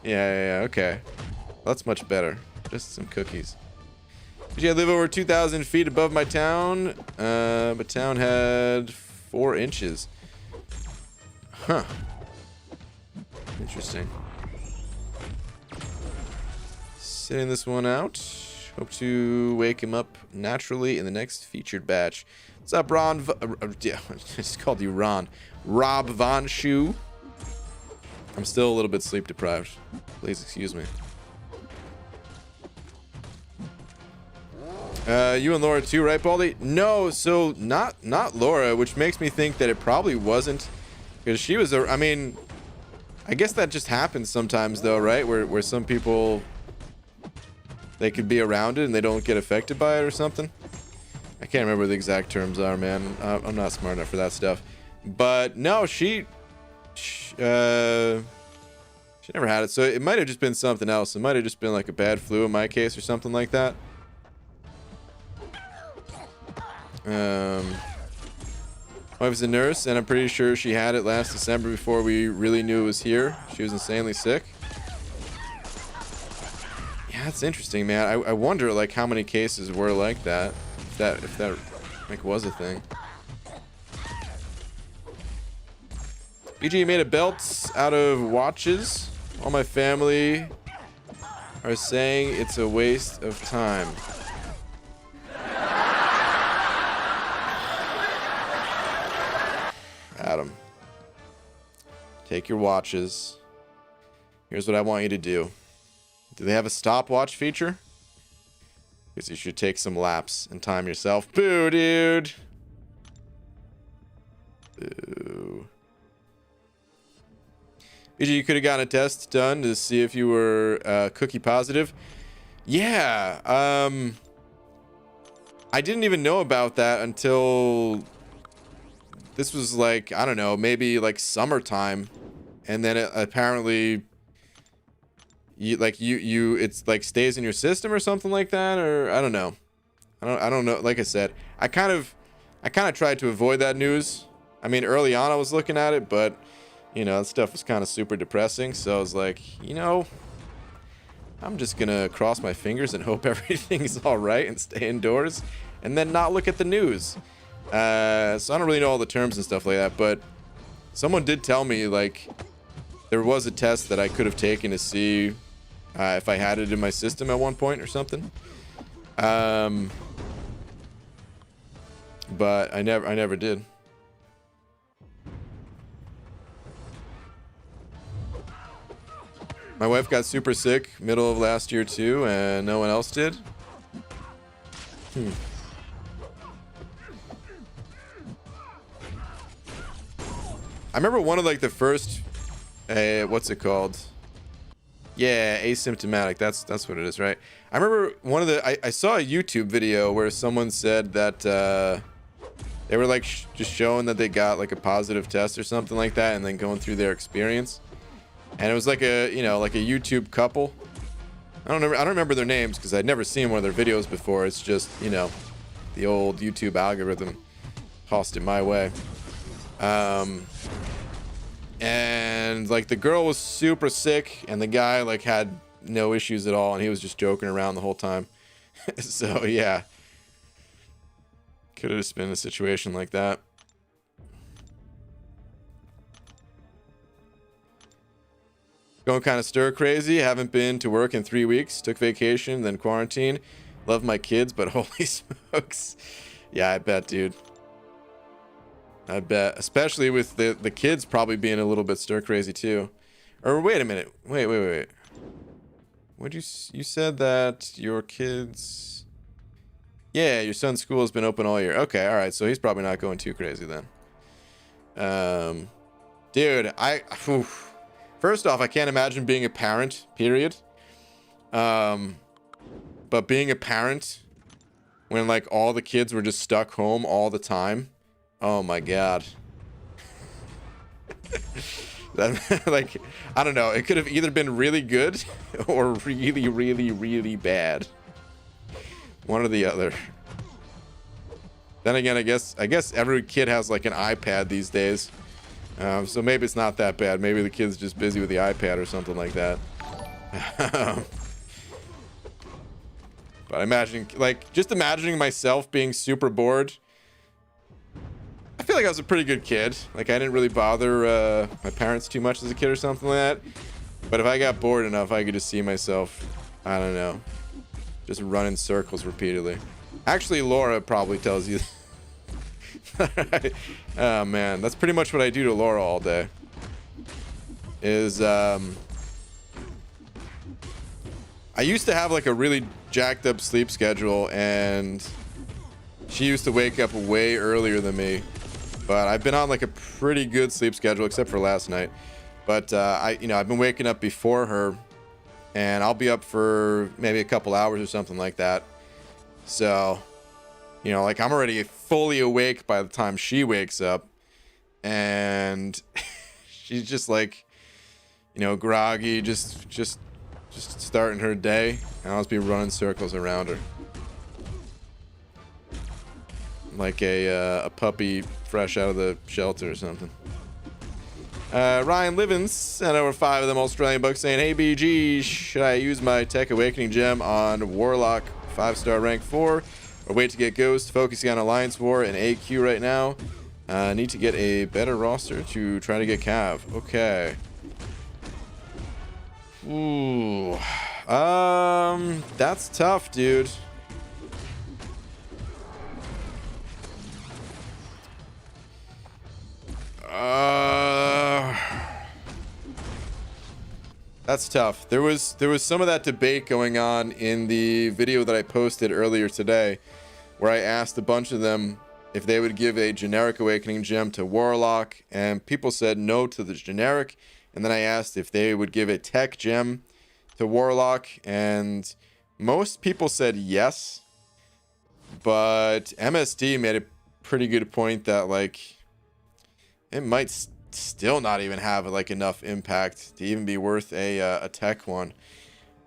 Yeah, okay. That's much better. Just some cookies. I live over 2,000 feet above my town. My town had 4 inches. Huh. Interesting. Sitting this one out. Hope to wake him up naturally in the next featured batch. What's up, Ron? Yeah, I just called you Ron. Rob Von Shoe. I'm still a little bit sleep deprived. Please excuse me. You and Laura too, right, Baldy? No, so not Laura, which makes me think that it probably wasn't, because she was I mean, I guess that just happens sometimes though, right? Where some people, they could be around it and they don't get affected by it or something. I can't remember what the exact terms are, man. I'm not smart enough for that stuff. But no, she never had it, so it might have just been something else. It might have just been like a bad flu in my case or something like that. Wife's a nurse, and I'm pretty sure she had it last December before we really knew it was here. She was insanely sick. Yeah, that's interesting, man. I wonder like how many cases were like that, if that like was a thing. BG made a belt out of watches. All my family are saying it's a waste of time. Adam, take your watches. Here's what I want you to do. Do they have a stopwatch feature? Because you should take some laps and time yourself. Boo, dude. Boo. BG, you could have gotten a test done to see if you were cookie positive. Yeah. I didn't even know about that until this was like, I don't know, maybe like summertime, and then it apparently it's like stays in your system or something like that, or I don't know. I don't know. Like I said, I kind of tried to avoid that news. I mean, early on I was looking at it, but that stuff was kind of super depressing, so I was like, I'm just gonna cross my fingers and hope everything's all right and stay indoors and then not look at the news. So I don't really know all the terms and stuff like that, but someone did tell me like there was a test that I could have taken to see if I had it in my system at one point or something. But I never did. My wife got super sick middle of last year too, and no one else did. I remember one of like the first, what's it called? Yeah, asymptomatic. That's what it is, right? I remember one of the, I saw a YouTube video where someone said that they were like just showing that they got like a positive test or something like that, and then going through their experience. And it was like a, like a YouTube couple. I don't remember their names because I'd never seen one of their videos before. It's just, the old YouTube algorithm tossed it my way. And like the girl was super sick and the guy like had no issues at all, and he was just joking around the whole time. So yeah, could have just been a situation like that. Going kind of stir crazy. Haven't been to work in 3 weeks. Took vacation, then quarantine. Love my kids, but holy smokes. Yeah, I bet, dude. I bet. Especially with the kids probably being a little bit stir crazy too. Or wait a minute. Wait. What'd you said that your kids... Yeah, your son's school has been open all year. Okay, all right. So he's probably not going too crazy then. Dude, first off, I can't imagine being a parent, period. But being a parent when like all the kids were just stuck home all the time. Oh my God. That, like, I don't know. It could have either been really good or really, really, really bad. One or the other. Then again, I guess every kid has like an iPad these days. So maybe it's not that bad. Maybe the kid's just busy with the iPad or something like that. But just imagining myself being super bored. I feel like I was a pretty good kid. Like, I didn't really bother my parents too much as a kid or something like that. But if I got bored enough, I could just see myself, I don't know, just run in circles repeatedly. Actually, Laura probably tells you. Oh, man. That's pretty much what I do to Laura all day. I used to have like a really jacked up sleep schedule, and she used to wake up way earlier than me. But I've been on like a pretty good sleep schedule, except for last night. But I've been waking up before her, and I'll be up for maybe a couple hours or something like that. So, like, I'm already fully awake by the time she wakes up, and she's just like, groggy, just starting her day, and I'll just be running circles around her like a puppy fresh out of the shelter or something. Ryan Livens sent over 5 of them Australian bucks saying, "Hey BG, should I use my Tech Awakening gem on Warlock 5-star rank 4 or wait to get Ghost? Focusing on Alliance War and AQ right now. Need to get a better roster to try to get Cav." Okay. Ooh. That's tough, dude. That's tough. There was some of that debate going on in the video that I posted earlier today, where I asked a bunch of them if they would give a generic Awakening gem to Warlock, and people said no to the generic. And then I asked if they would give a tech gem to Warlock, and most people said yes. But MSD made a pretty good point that, like, it might still not even have like enough impact to even be worth a tech one.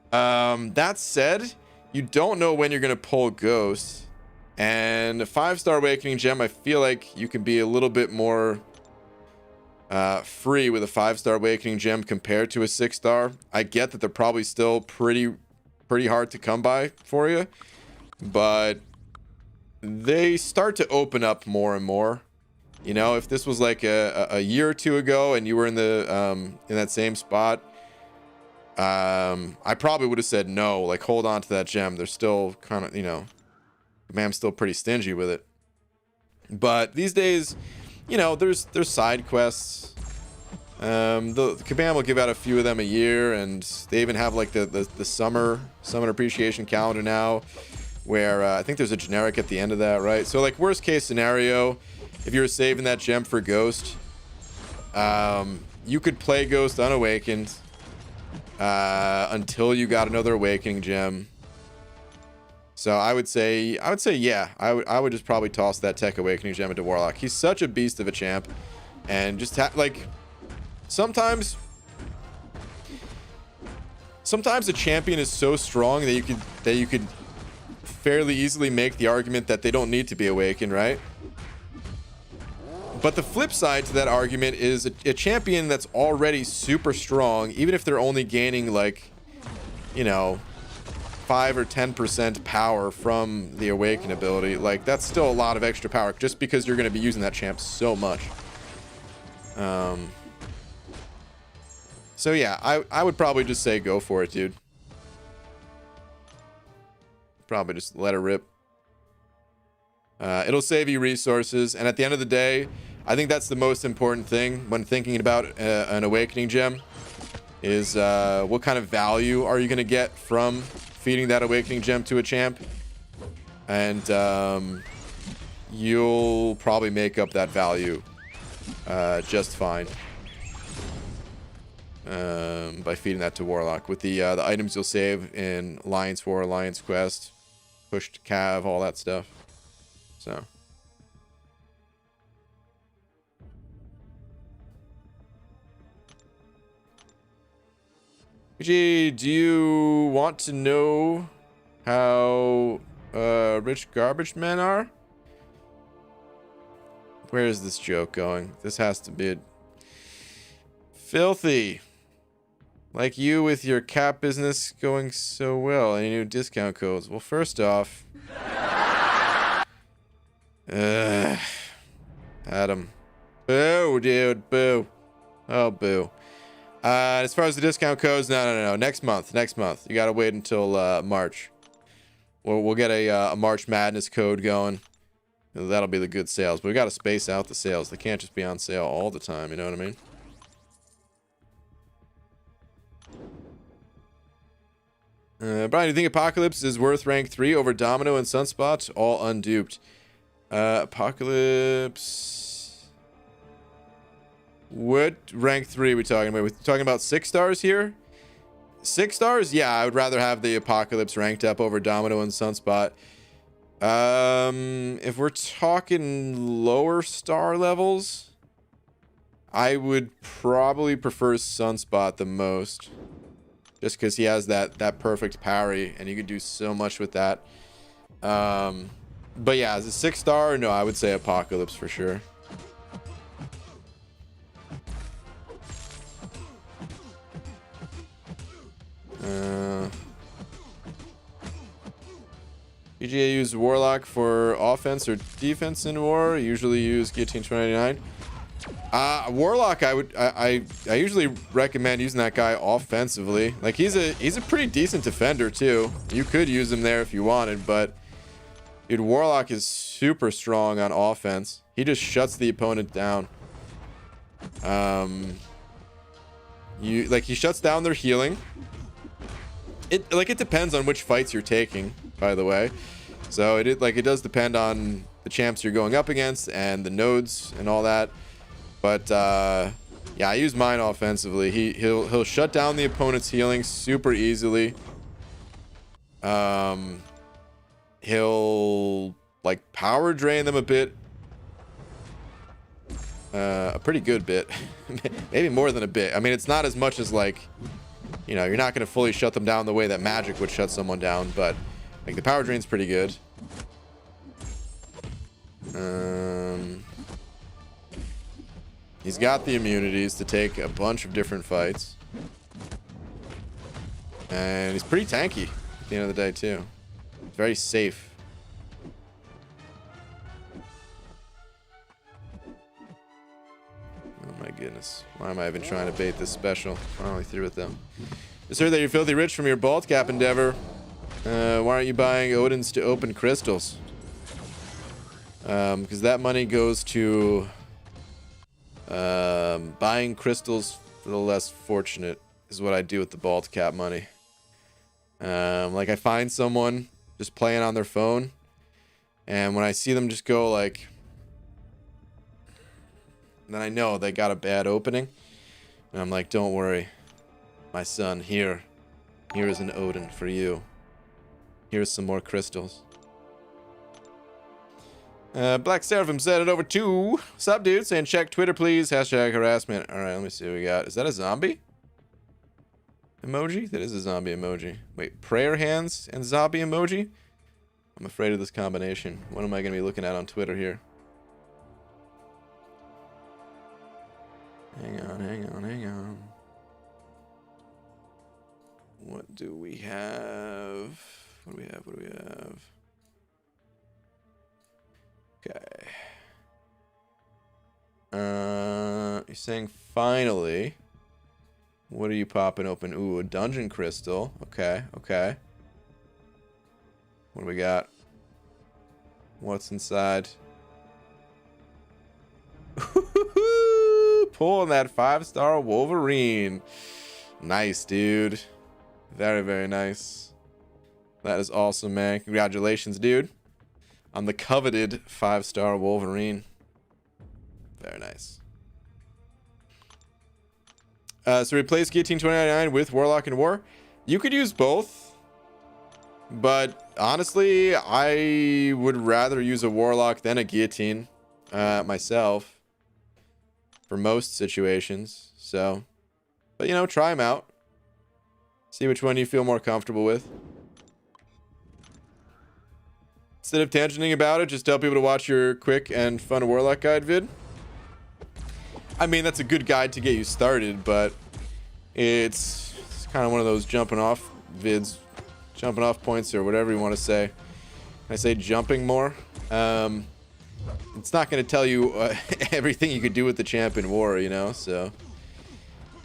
That said, you don't know when you're gonna pull Ghost, and a 5-star Awakening gem, I feel like you can be a little bit more free with a 5-star Awakening gem compared to a 6-star. I get that they're probably still pretty hard to come by for you, but they start to open up more and more. If this was like a year or two ago and you were in that same spot, I probably would have said no, like, hold on to that gem. They're still kind of, I'm still pretty stingy with it. But these days, there's side quests. The Kabam will give out a few of them a year, and they even have like the summer appreciation calendar now, where I think there's a generic at the end of that, right? So, like, worst case scenario, if you were saving that gem for Ghost, you could play Ghost unawakened until you got another Awakening gem. So I would say yeah, I would just probably toss that Tech Awakening gem into Warlock. He's such a beast of a champ, and just like sometimes a champion is so strong that you could fairly easily make the argument that they don't need to be awakened, right? But the flip side to that argument is a champion that's already super strong, even if they're only gaining like, 5 or 10% power from the Awaken ability. Like, that's still a lot of extra power just because you're going to be using that champ so much. So yeah, I would probably just say go for it, dude. Probably just let her rip. It'll save you resources, and at the end of the day, I think that's the most important thing when thinking about an Awakening gem is what kind of value are you going to get from feeding that Awakening gem to a champ, and you'll probably make up that value just fine by feeding that to Warlock with the items you'll save in Alliance War, Alliance Quest, pushed Cav, all that stuff. So PG, do you want to know how rich garbage men are? Where is this joke going? This has to be filthy. Like you with your cap business going so well. Any new discount codes? Well, first off, Adam. Boo, dude. Boo. Oh, boo. As far as the discount codes, no. Next month. You gotta wait until March. We'll get a March Madness code going. That'll be the good sales. But we gotta space out the sales. They can't just be on sale all the time. You know what I mean? Brian, do you think Apocalypse is worth rank 3 over Domino and Sunspot? All unduped. Apocalypse. What rank 3 are we talking about? We're talking about 6 stars here? 6 stars? Yeah, I would rather have the Apocalypse ranked up over Domino and Sunspot. If we're talking lower star levels, I would probably prefer Sunspot the most. Just because he has that perfect parry, and you could do so much with that. But yeah, as a 6 star, no, I would say Apocalypse for sure. PGA use Warlock for offense or defense in war. Usually use Guillotine 299. Warlock, I usually recommend using that guy offensively. Like he's a pretty decent defender too. You could use him there if you wanted, but dude, Warlock is super strong on offense. He just shuts the opponent down. He shuts down their healing. It depends on which fights you're taking, by the way. So it does depend on the champs you're going up against and the nodes and all that. But yeah, I use mine offensively. He'll shut down the opponent's healing super easily. He'll like power drain them a bit. A pretty good bit. Maybe more than a bit. I mean, it's not as much as like, you know, you're not going to fully shut them down the way that magic would shut someone down, but like the power drain's pretty good. He's got the immunities to take a bunch of different fights. And he's pretty tanky at the end of the day, too. Very safe. Oh my goodness. Why am I even trying to bait this special? Finally through with them. Just heard that you're filthy rich from your bald cap endeavor. Why aren't you buying Odins to open crystals? Because that money goes to buying crystals for the less fortunate is what I do with the bald cap money. Like I find someone just playing on their phone, and when I see them just go like, then I know they got a bad opening, and I'm like, don't worry, my son, here is an Odin for you. Here's some more crystals. Black Seraphim said it over 2. What's up, dude? Saying check Twitter, please. Hashtag harassment. All right, let me see what we got. Is that a zombie emoji? That is a zombie emoji. Wait, prayer hands and zombie emoji? I'm afraid of this combination. What am I going to be looking at on Twitter here? Hang on. What do we have? What do we have? What do we have? Okay. You're saying finally. What are you popping open? Ooh, a dungeon crystal. Okay, okay. What do we got? What's inside? Pulling that 5-star Wolverine. Nice, dude. Very, very nice. That is awesome, man. Congratulations, dude. On the coveted 5-star Wolverine. Very nice. So replace Guillotine 2099 with Warlock and War. You could use both. But honestly, I would rather use a Warlock than a Guillotine myself. For most situations. So, but you know, try them out. See which one you feel more comfortable with. Instead of tangenting about it, just tell people to watch your quick and fun Warlock guide vid. I mean, that's a good guide to get you started, but it's kind of one of those jumping off vids, jumping off points, or whatever you want to say. Can I say jumping more? It's not going to tell you everything you could do with the champ in war, you know, so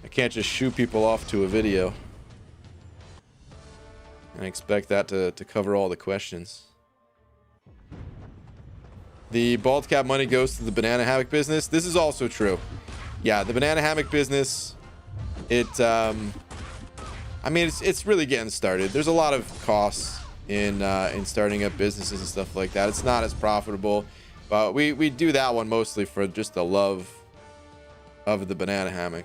I can't just shoot people off to a video and expect that to cover all the questions. The bald cap money goes to the banana hammock business. This is also true. Yeah, the banana hammock business, I mean, it's really getting started. There's a lot of costs in starting up businesses and stuff like that. It's not as profitable. But we do that one mostly for just the love of the banana hammock.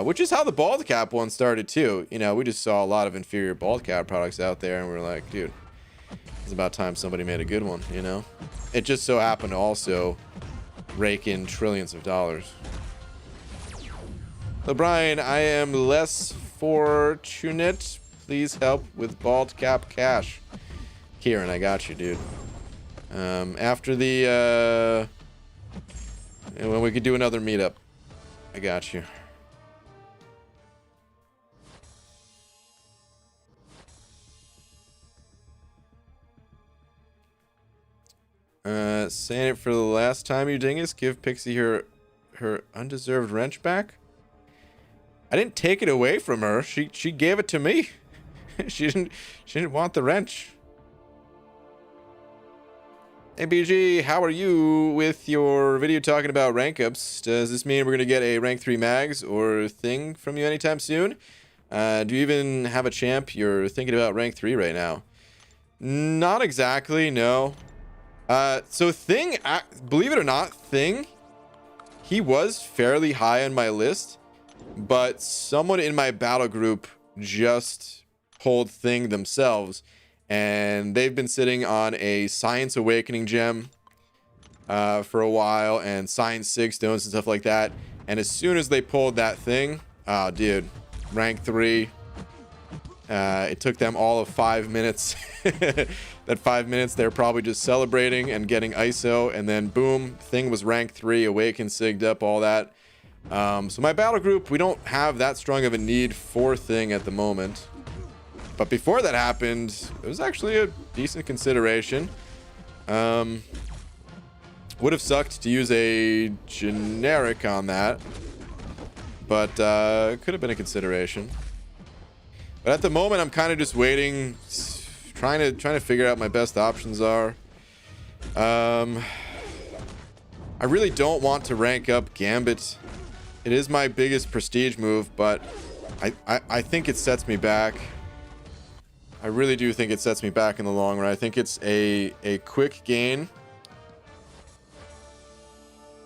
Which is how the bald cap one started too. You know, we just saw a lot of inferior bald cap products out there and we were like, dude, it's about time somebody made a good one, you know? It just so happened to also rake in trillions of dollars. So Brian, I am less fortunate. Please help with bald cap cash. Kieran, I got you, dude. After the, when we could do another meetup. I got you. Saying it for the last time, you dingus. Give Pixie her undeserved wrench back. I didn't take it away from her. She gave it to me. she didn't want the wrench. Hey BG, how are you with your video talking about rank ups? Does this mean we're gonna get a rank 3 mags or thing from you anytime soon? Do you even have a champ you're thinking about rank 3 right now? Not exactly, no. So Thing, believe it or not, Thing, he was fairly high on my list, but someone in my battle group just pulled Thing themselves. And they've been sitting on a Science Awakening gem for a while, and Science Sig stones and stuff like that. And as soon as they pulled that thing, oh, dude, rank 3. It took them all of 5 minutes. That 5 minutes, they're probably just celebrating and getting ISO, and then boom, Thing was rank 3, Awakened, Sigged up, all that. So my battle group, we don't have that strong of a need for Thing at the moment. But before that happened, it was actually a decent consideration. Would have sucked to use a generic on that, but could have been a consideration. But at the moment, I'm kind of just waiting, trying to figure out my best options are. I really don't want to rank up Gambit. It is my biggest prestige move, but I think it sets me back. I really do think it sets me back in the long run. I think it's a quick gain.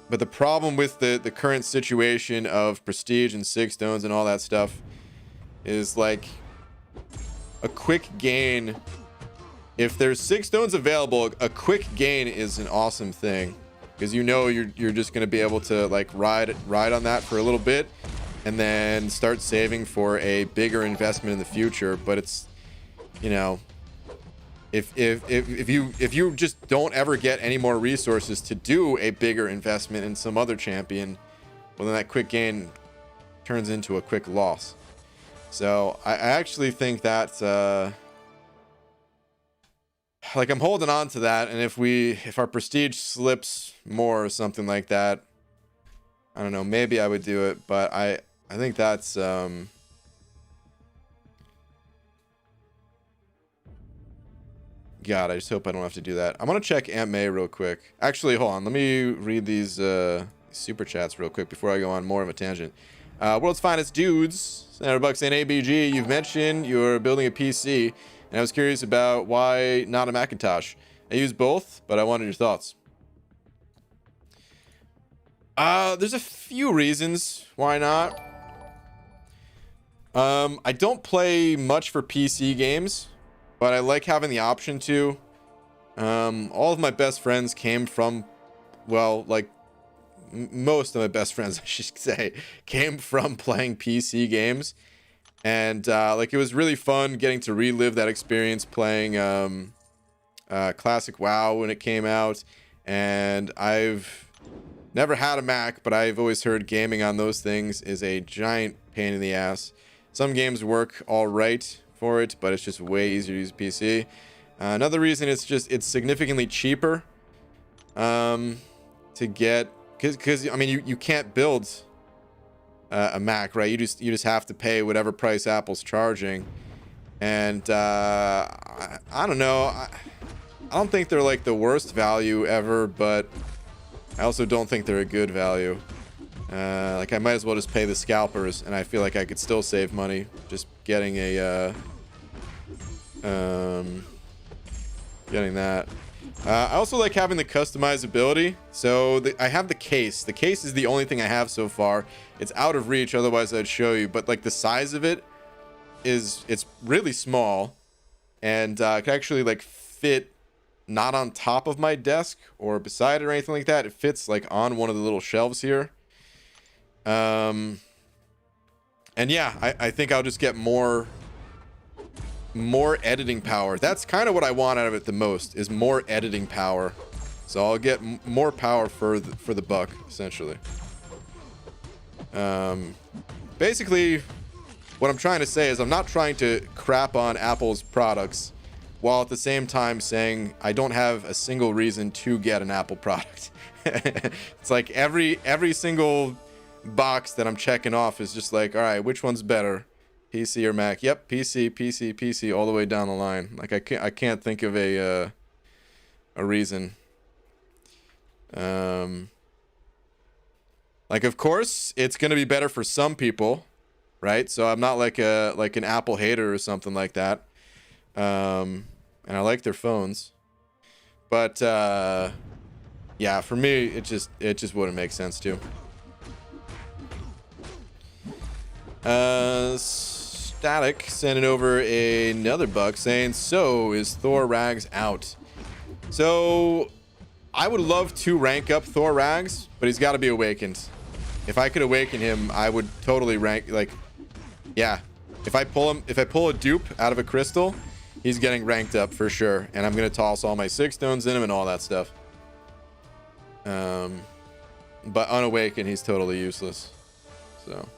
But the problem with the current situation of prestige and Sig stones and all that stuff is like a quick gain. If there's Sig stones available, a quick gain is an awesome thing, because you know you're just going to be able to like ride on that for a little bit and then start saving for a bigger investment in the future. But it's, you know, if you just don't ever get any more resources to do a bigger investment in some other champion, well, then that quick gain turns into a quick loss. So I actually think that like I'm holding on to that, and if our prestige slips more or something like that, I don't know, maybe I would do it, but I think that's God, I just hope I don't have to do that. I'm gonna check Aunt May real quick. Actually, hold on, let me read these super chats real quick before I go on more of a tangent. World's Finest Dudes, $100 in ABG. You've mentioned you're building a PC, and I was curious about why not a Macintosh. I use both, but I wanted your thoughts. There's a few reasons why not. I don't play much for PC games, but I like having the option to. All of my best friends came from, well, like most of my best friends, I should say, came from playing PC games. And like it was really fun getting to relive that experience playing classic WoW when it came out. And I've never had a Mac, but I've always heard gaming on those things is a giant pain in the ass. Some games work all right for it, but it's just way easier to use PC. Another reason it's significantly cheaper to get, because I mean you can't build a Mac, right? You just have to pay whatever price Apple's charging, and I don't know. I don't think they're like the worst value ever, but I also don't think they're a good value. Like I might as well just pay the scalpers, and I feel like I could still save money just getting a getting that. I also like having the customizability. So I have the case. The case is the only thing I have so far. It's out of reach, otherwise I'd show you. But like the size of it it's really small, and it can actually like fit not on top of my desk or beside it or anything like that. It fits like on one of the little shelves here. And yeah, I think I'll just get more editing power. That's kind of what I want out of it the most, is more editing power. So I'll get more power for the buck, essentially. Basically, what I'm trying to say is I'm not trying to crap on Apple's products, while at the same time saying I don't have a single reason to get an Apple product. It's like every single box that I'm checking off is just like, all right, which one's better, PC or Mac? Yep, PC all the way down the line. Like I can't think of a reason. Like of course it's gonna be better for some people, right? So I'm not like an Apple hater or something like that. And I like their phones, but yeah, for me it just wouldn't make sense to. Static sending over another buck saying, so is Thor Rags out? So I would love to rank up Thor Rags, but he's got to be awakened. If I could awaken him, I would totally rank, like, yeah, if I pull a dupe out of a crystal, he's getting ranked up for sure, and I'm gonna toss all my 6 stones in him and all that stuff. But unawakened, he's totally useless. So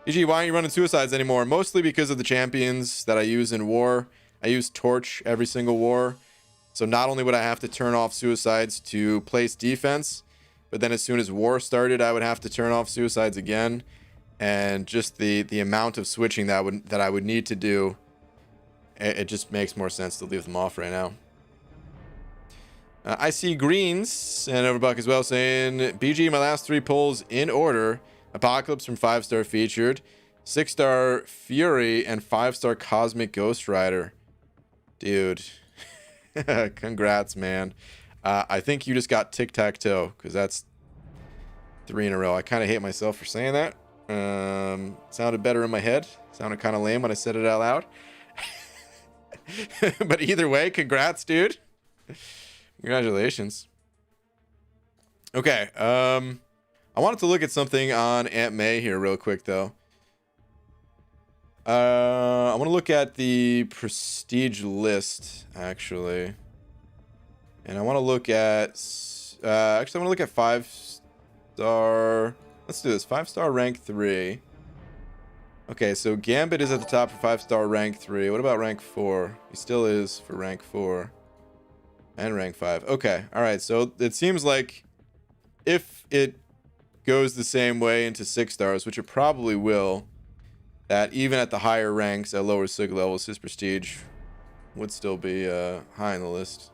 EG, why aren't you running suicides anymore? Mostly because of the champions that I use in war. I use Torch every single war. So not only would I have to turn off suicides to place defense, but then as soon as war started, I would have to turn off suicides again. And just the amount of switching that I would need to do, it just makes more sense to leave them off right now. I see Greens and Overbuck as well saying, BG, my last 3 pulls in order. Apocalypse from 5-star featured, 6-star Fury, and 5-star Cosmic Ghost Rider. Dude, congrats, man. I think you just got tic-tac-toe, because that's 3 in a row. I kind of hate myself for saying that. Sounded better in my head. Sounded kind of lame when I said it out loud. But either way, congrats, dude. Congratulations. Okay, I wanted to look at something on Aunt May here real quick, though. I want to look at the prestige list, actually. And I want to look at... actually, I want to look at 5-star... Let's do this. 5-star rank 3. Okay, so Gambit is at the top for 5-star rank 3. What about rank 4? He still is for rank 4 and rank 5. Okay, all right. So it seems like if it goes the same way into 6 stars, which it probably will, that even at the higher ranks at lower sig levels, his prestige would still be high on the list.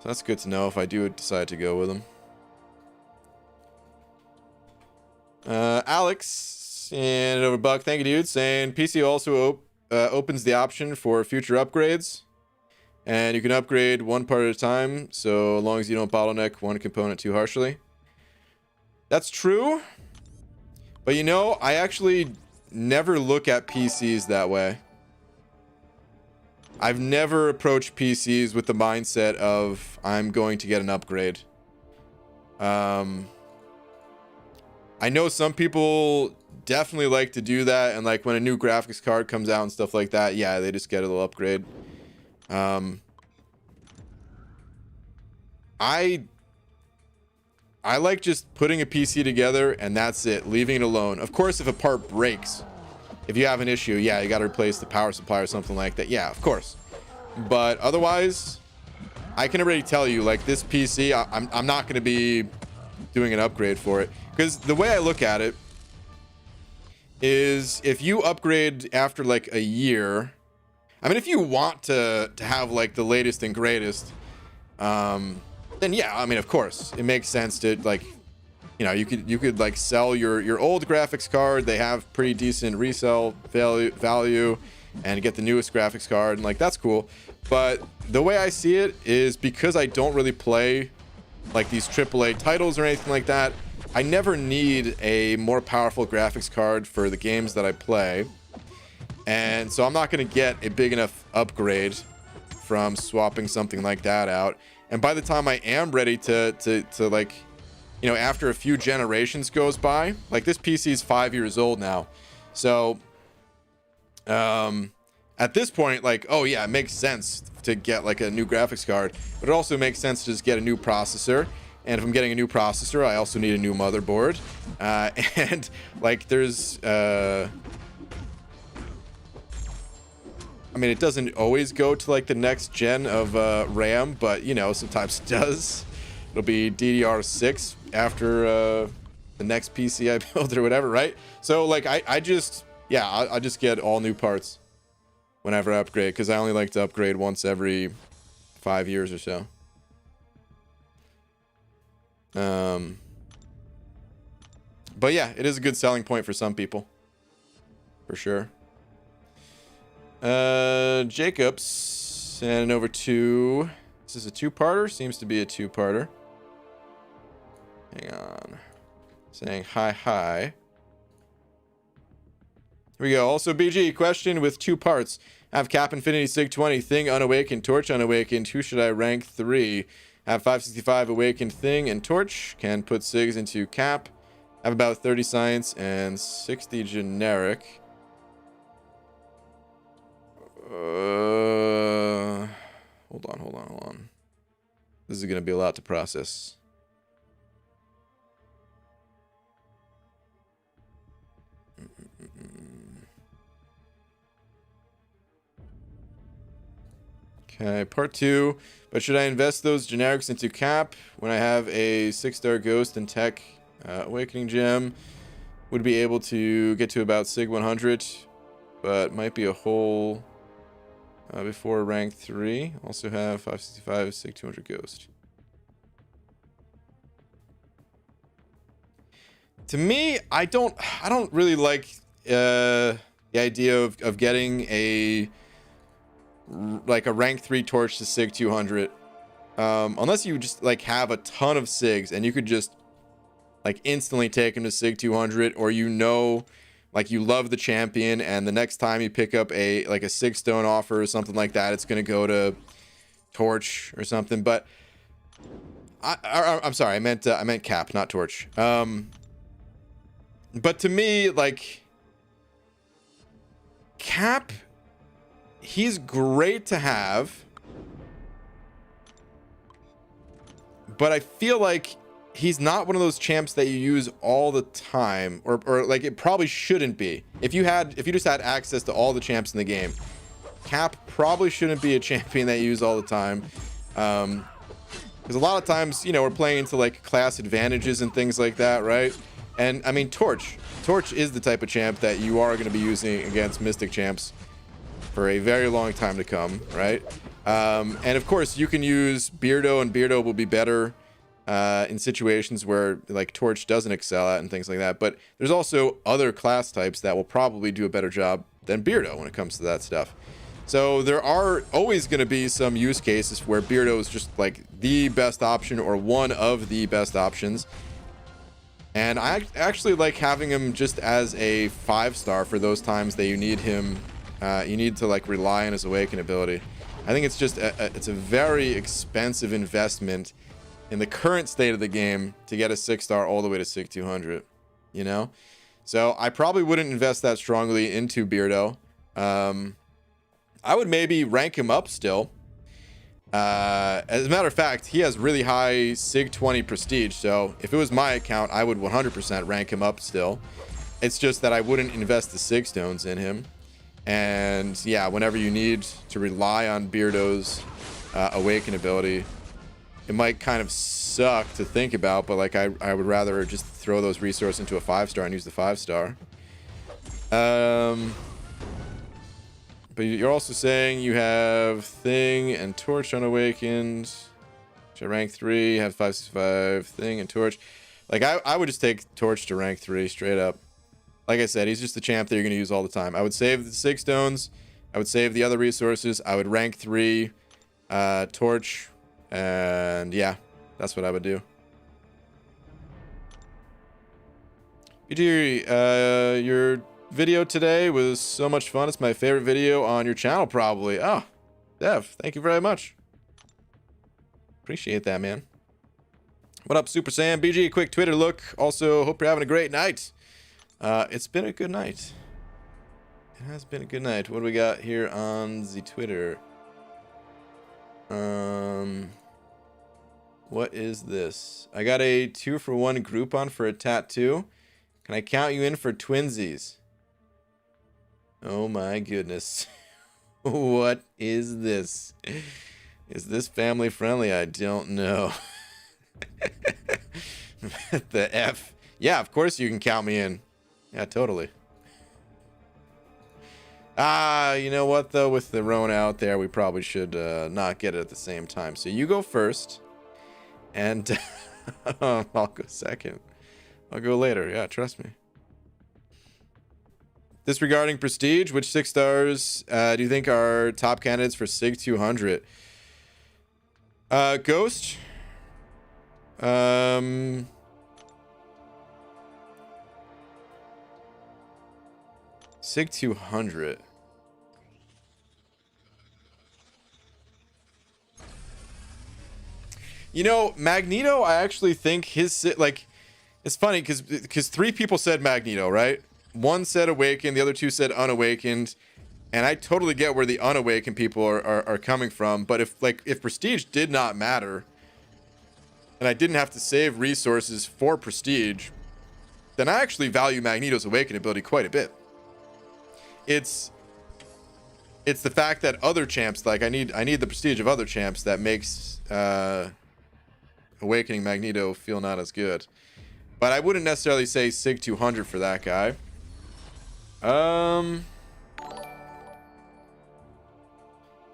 So that's good to know if I do decide to go with him. Alex and over Buck, thank you, dude. Saying PC also opens the option for future upgrades, and you can upgrade one part at a time, so long as you don't bottleneck one component too harshly. That's true, but you know, I actually never look at PCs that way. I've never approached PCs with the mindset of I'm going to get an upgrade. I know some people definitely like to do that, and like when a new graphics card comes out and stuff like that, yeah, they just get a little upgrade. I like just putting a PC together and that's it, leaving it alone. Of course, if a part breaks, if you have an issue, yeah, you got to replace the power supply or something like that. Yeah, of course. But otherwise, I can already tell you, like, this PC, I'm not going to be doing an upgrade for it, because the way I look at it is if you upgrade after like a year, I mean, if you want to have like the latest and greatest, then yeah, I mean, of course it makes sense to, like, you know, you could like sell your old graphics card. They have pretty decent resale value, and get the newest graphics card, and like, that's cool. But the way I see it is, because I don't really play like these AAA titles or anything like that, I never need a more powerful graphics card for the games that I play, and so I'm not going to get a big enough upgrade from swapping something like that out. And by the time I am ready to like, you know, after a few generations goes by, like, this PC is 5 years old now, so at this point, like, oh yeah, it makes sense to get like a new graphics card, but it also makes sense to just get a new processor. And if I'm getting a new processor, I also need a new motherboard. And like, there's I mean, it doesn't always go to like the next gen of RAM, but you know, sometimes it does. It'll be DDR6 after the next PC I build or whatever, right? So like, I just, yeah, I just get all new parts whenever I upgrade, because I only like to upgrade once every 5 years or so. But yeah, it is a good selling point for some people, for sure. Jacobs sending over to, is this a two-parter? Seems to be a two-parter. Hang on. Saying hi. Here we go. Also, BG question with 2 parts. Have Cap Infinity Sig 20, Thing Unawakened, Torch Unawakened. Who should I rank 3? Have 565 Awakened Thing and Torch. Can put Sigs into Cap. Have about 30 Science and 60 Generic. Hold on. This is going to be a lot to process. Okay, part 2. But should I invest those generics into Cap when I have a 6-star Ghost and Tech Awakening Gem? Would be able to get to about Sig 100, but might be a hole before rank 3. Also have 565 Sig 200 Ghost. To me, I don't really like the idea of getting a rank 3 torch to Sig 200, unless you just like have a ton of Sigs and you could just like instantly take him to Sig 200, or you know, like, you love the champion and the next time you pick up a like a Sig Stone offer or something like that, it's gonna go to Torch or something. But I'm sorry, I meant Cap, not Torch. But to me, like, Cap, he's great to have, but I feel like he's not one of those champs that you use all the time, or like it probably shouldn't be. If you just had access to all the champs in the game, Cap probably shouldn't be a champion that you use all the time. Because a lot of times, you know, we're playing into like class advantages and things like that, right? And I mean, Torch is the type of champ that you are going to be using against Mystic champs for a very long time to come, right? And of course, you can use Beardo, and Beardo will be better in situations where like Torch doesn't excel at and things like that. But there's also other class types that will probably do a better job than Beardo when it comes to that stuff. So there are always going to be some use cases where Beardo is just like the best option or one of the best options. And I actually like having him just as a 5-star for those times that you need him. You need to like rely on his Awaken ability. I think it's just it's a very expensive investment in the current state of the game to get a 6-star all the way to 6,200, you know? So I probably wouldn't invest that strongly into Beardo. I would maybe rank him up still. As a matter of fact, he has really high Sig 20 prestige. So if it was my account, I would 100% rank him up still. It's just that I wouldn't invest the Sig stones in him. And yeah, whenever you need to rely on Beardo's Awaken ability, it might kind of suck to think about, but like I would rather just throw those resources into a 5-star and use the 5-star. But you're also saying you have Thing and Torch unawakened, which are rank 3, have 565 Thing and Torch. Like I would just take Torch to rank 3 straight up. Like I said, he's just the champ that you're going to use all the time. I would save the 6 stones. I would save the other resources. I would rank 3 Torch. And yeah, that's what I would do. BG, your video today was so much fun. It's my favorite video on your channel, probably. Oh, Dev, thank you very much. Appreciate that, man. What up, Super Sam? BG, a quick Twitter look. Also, hope you're having a great night. It's been a good night. It has been a good night. What do we got here on the Twitter? What is this? I got a 2-for-1 Groupon for a tattoo. Can I count you in for twinsies? Oh my goodness. What is this? Is this family friendly? I don't know. The F. Yeah, of course you can count me in. Yeah, totally. You know what though? With the Rona out there, we probably should not get it at the same time. So you go first. And I'll go second. I'll go later. Yeah, trust me. Disregarding prestige, which 6 stars do you think are top candidates for Sig 200? Ghost. Sig 200. You know, Magneto, I actually think his, like, it's funny because 3 people said Magneto, right? 1 said awakened, the other 2 said unawakened, and I totally get where the unawakened people are coming from. But if prestige did not matter, and I didn't have to save resources for prestige, then I actually value Magneto's awakened ability quite a bit. It's the fact that other champs, like I need the prestige of other champs that makes awakening Magneto feel not as good. But I wouldn't necessarily say Sig 200 for that guy.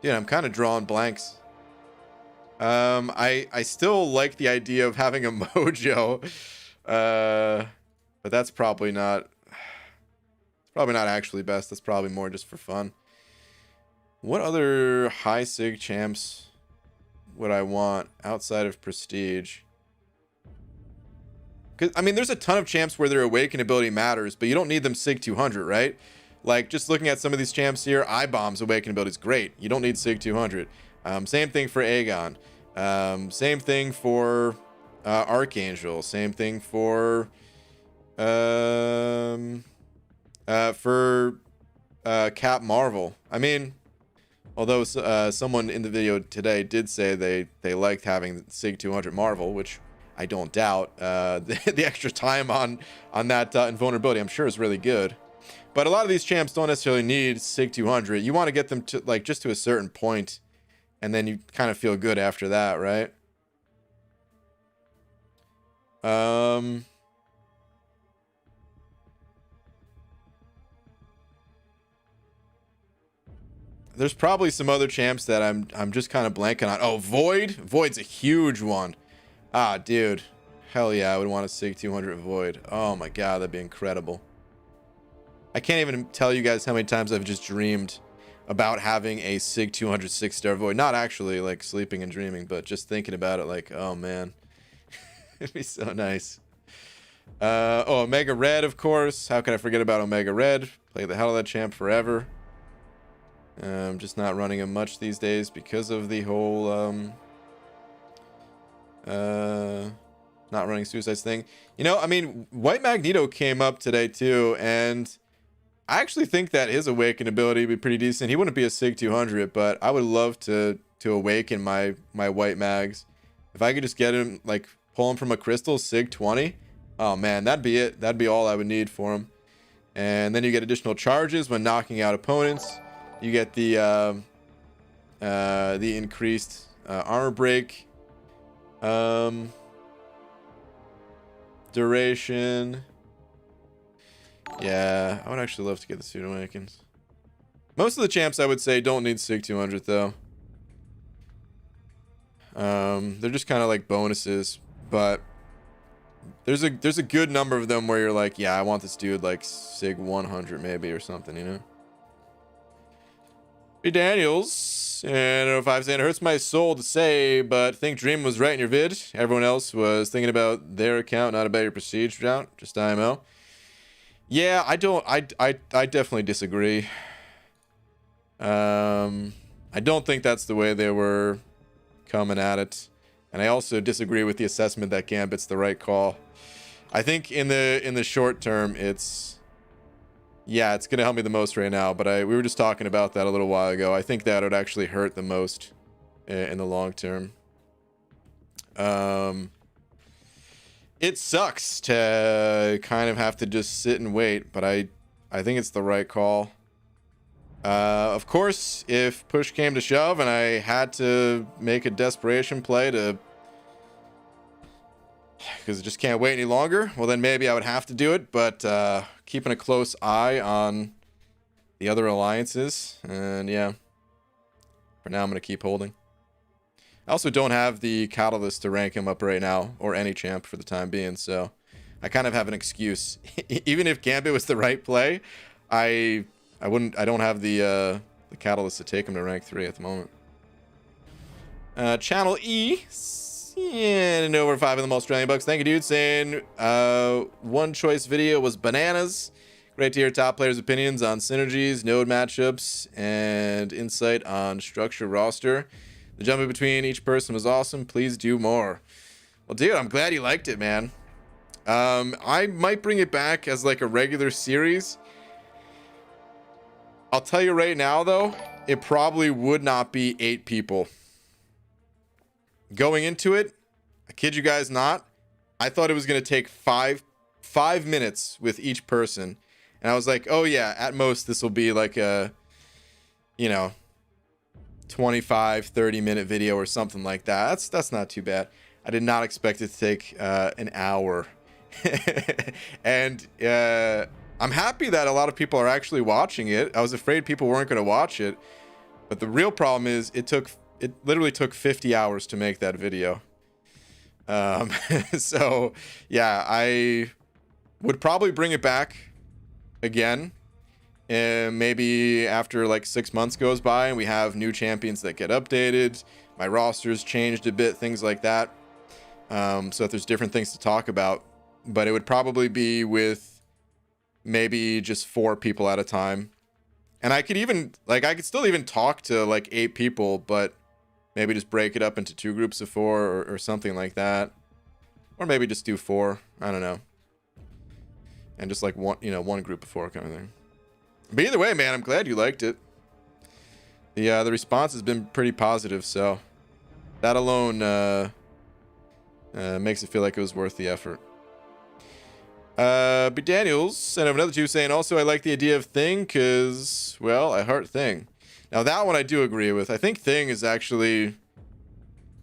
Dude, I'm kind of drawing blanks. I still like the idea of having a Mojo. But that's probably not actually best. That's probably more just for fun. What other high Sig champs would I want outside of prestige? Because I mean, there's a ton of champs where their awaken ability matters, but you don't need them Sig 200, right? Like just looking at some of these champs here, I-Bomb's awaken ability is great. You don't need Sig 200. Same thing for Aegon. Same thing for Archangel. Same thing for Cap Marvel. I mean, although someone in the video today did say they liked having Sig 200 Marvel, which I don't doubt. The extra time on that invulnerability, I'm sure, is really good. But a lot of these champs don't necessarily need Sig 200. You want to get them to like just to a certain point, and then you kind of feel good after that, right? There's probably some other champs that I'm just kind of blanking on. Oh, Void. Void's a huge one. Ah, dude. Hell yeah, I would want a Sig 200 Void. Oh my god, that'd be incredible. I can't even tell you guys how many times I've just dreamed about having a Sig 200 6-star Void. Not actually like sleeping and dreaming, but just thinking about it like, oh man. It'd be so nice. Oh, Omega Red, of course. How could I forget about Omega Red? Play the hell of that champ forever. I'm just not running him much these days because of the whole not running suicides thing. You know, I mean, White Magneto came up today too, and I actually think that his awaken ability would be pretty decent. He wouldn't be a Sig 200, but I would love to awaken my White Mags. If I could just get him, like, pull him from a crystal, Sig 20. Oh man, that'd be it. That'd be all I would need for him. And then you get additional charges when knocking out opponents. You get the increased armor break, duration. Yeah, I would actually love to get the Suit Awakens. Most of the champs, I would say, don't need Sig 200 though. They're just kind of like bonuses, but there's a good number of them where you're like, yeah, I want this dude like Sig 100 maybe or something, you know. Hey Daniels, and I don't know if I'm saying it hurts my soul to say, but think Dream was right in your vid. Everyone else was thinking about their account, not about your prestige route. Just IMO. Yeah, I definitely disagree. I don't think that's the way they were coming at it, and I also disagree with the assessment that Gambit's the right call. I think in the short term, it's gonna help me the most right now, but we were just talking about that a little while ago. I think that would actually hurt the most in the long term. It sucks to kind of have to just sit and wait, but I think it's the right call. Of course, if push came to shove and I had to make a desperation play because I just can't wait any longer, well then maybe I would have to do it, but keeping a close eye on the other alliances, and yeah, for now I'm going to keep holding. I also don't have the catalyst to rank him up right now, or any champ for the time being, so I kind of have an excuse. Even if Gambit was the right play, I don't have the catalyst to take him to rank 3 at the moment. Channel E, and over 5 of them Australian bucks. Thank you, dude. Saying one choice video was bananas. Great to hear top players' opinions on synergies, node matchups, and insight on structure roster. The jumping between each person was awesome. Please do more. Well, dude, I'm glad you liked it, man. I might bring it back as like a regular series. I'll tell you right now, though, it probably would not be 8 people. Going into it, I kid you guys not, I thought it was going to take 5 minutes with each person. And I was like, oh yeah, at most this will be like a, 25-30 minute video or something like that. That's not too bad. I did not expect it to take an hour. And I'm happy that a lot of people are actually watching it. I was afraid people weren't going to watch it, but the real problem is it literally took 50 hours to make that video. So yeah, I would probably bring it back again, and maybe after like 6 months goes by and we have new champions that get updated, my roster's changed a bit, things like that, so that there's different things to talk about. But it would probably be with maybe just 4 people at a time, and I could still even talk to like 8 people, but maybe just break it up into 2 groups of 4 or something like that, or maybe just do 4, I don't know, and just like one group of 4 kind of thing. But either way, man, I'm glad you liked it. The response has been pretty positive, so that alone Makes it feel like it was worth the effort. B. Daniels sent over another two saying, also, I like the idea of Thing because, well, I heart Thing. Now, that one I do agree with. I think Thing is actually...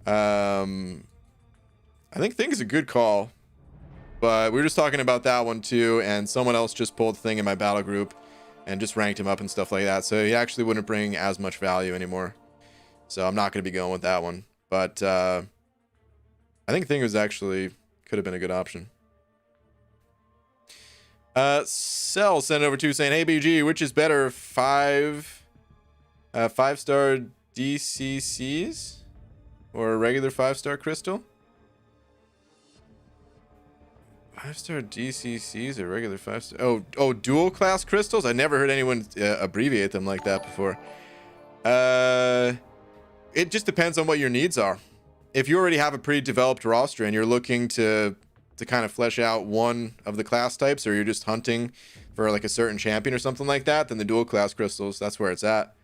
I think Thing is a good call. But we were just talking about that one, too, and someone else just pulled Thing in my battle group and just ranked him up and stuff like that. So he actually wouldn't bring as much value anymore. So I'm not going to be going with that one. But I think Thing was actually... could have been a good option. Cell sent over to saying, hey BG, which is better, five-star DCCs or a regular 5-star crystal? 5-star DCCs or regular 5-star? Oh, dual class crystals? I never heard anyone abbreviate them like that before. It just depends on what your needs are. If you already have a pretty developed roster and you're looking to kind of flesh out one of the class types, or you're just hunting for like a certain champion or something like that, then the dual class crystals, that's where it's at.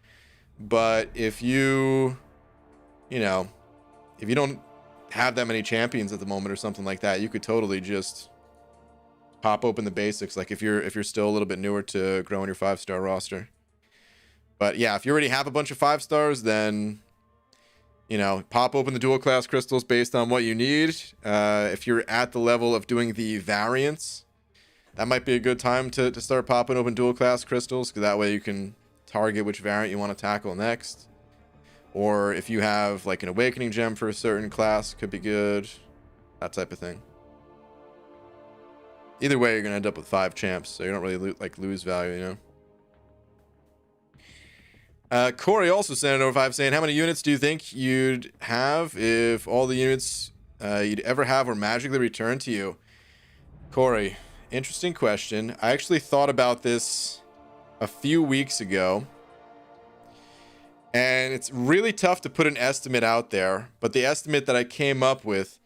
But if you don't have that many champions at the moment or something like that, you could totally just pop open the basics, like if you're still a little bit newer to growing your 5-star roster. But yeah, if you already have a bunch of 5-stars, then pop open the dual class crystals based on what you need. If you're at the level of doing the variants, that might be a good time to start popping open dual class crystals, because that way you can target which variant you want to tackle next. Or if you have like an awakening gem for a certain class, could be good. That type of thing. Either way, you're going to end up with 5 champs, so you don't really lose value, Corey also sent it over 5 saying, how many units do you think you'd have if all the units you'd ever have were magically returned to you? Corey, interesting question. I actually thought about this a few weeks ago, and it's really tough to put an estimate out there, but the estimate that I came up with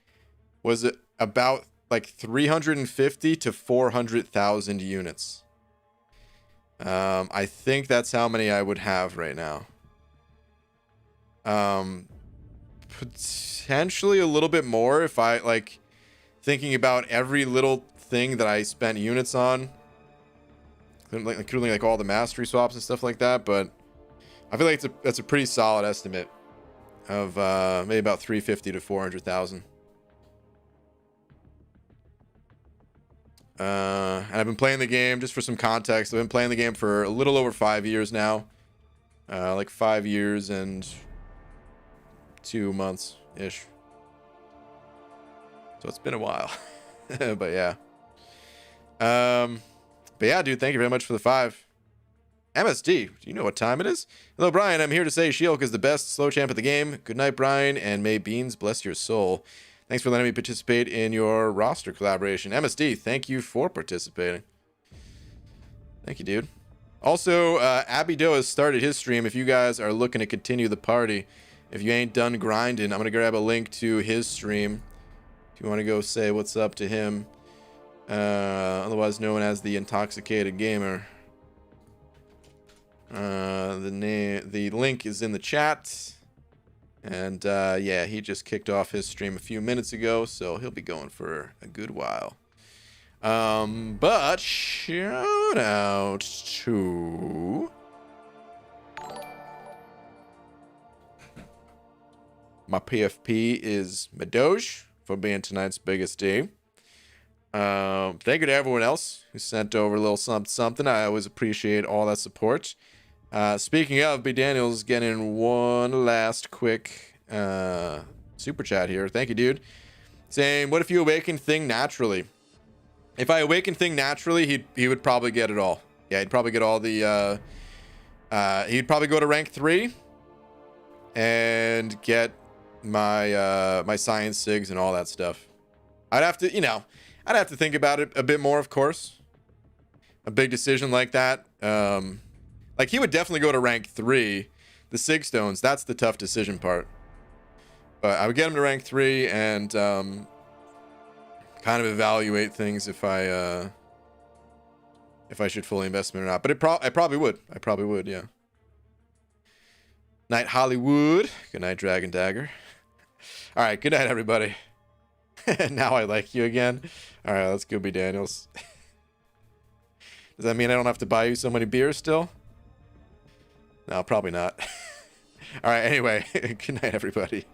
was about like 350 to 400,000 units. I think that's how many I would have right now. Potentially a little bit more if I thinking about every little thing that I spent units on, including like all the mastery swaps and stuff like that. But I feel like that's a pretty solid estimate of maybe about 350 to 400,000. And I've been playing the game, just for some context, I've been playing the game for a little over 5 years now. Like 5 years and 2 months ish. So it's been a while. But yeah. But yeah, dude, thank you very much for the 5. MSD, do you know what time it is? Hello, Brian. I'm here to say Shielk is the best slow champ of the game. Good night, Brian, and may beans bless your soul. Thanks for letting me participate in your roster collaboration. MSD, thank you for participating. Thank you, dude. Also, Abby Doe has started his stream. If you guys are looking to continue the party, if you ain't done grinding, I'm going to grab a link to his stream. If you want to go say what's up to him. Otherwise known as the Intoxicated Gamer. The link is in the chat. And yeah, he just kicked off his stream a few minutes ago, so he'll be going for a good while. But shout out to my PFP is Madoge for being tonight's biggest D. Thank you to everyone else who sent over a little something. I always appreciate all that support. Speaking of, B. Daniels getting one last quick super chat here. Thank you, dude. Saying, what if you awaken Thing naturally? If I awaken Thing naturally, he would probably get it all. Yeah, he'd probably get all the... he'd probably go to rank 3 and get my my science sigs and all that stuff. I'd have to, I'd have to think about it a bit more, of course. A big decision like that. Like, he would definitely go to rank 3. The Sig Stones, that's the tough decision part. But I would get him to rank 3 and kind of evaluate things if I should fully invest in it or not. But I probably would. I probably would, yeah. Night Hollywood. Good night, Dragon Dagger. All right, good night, everybody. Now I like you again. All right, let's go be Daniels. Does that mean I don't have to buy you so many beers still? No, probably not. All right, anyway, good night, everybody.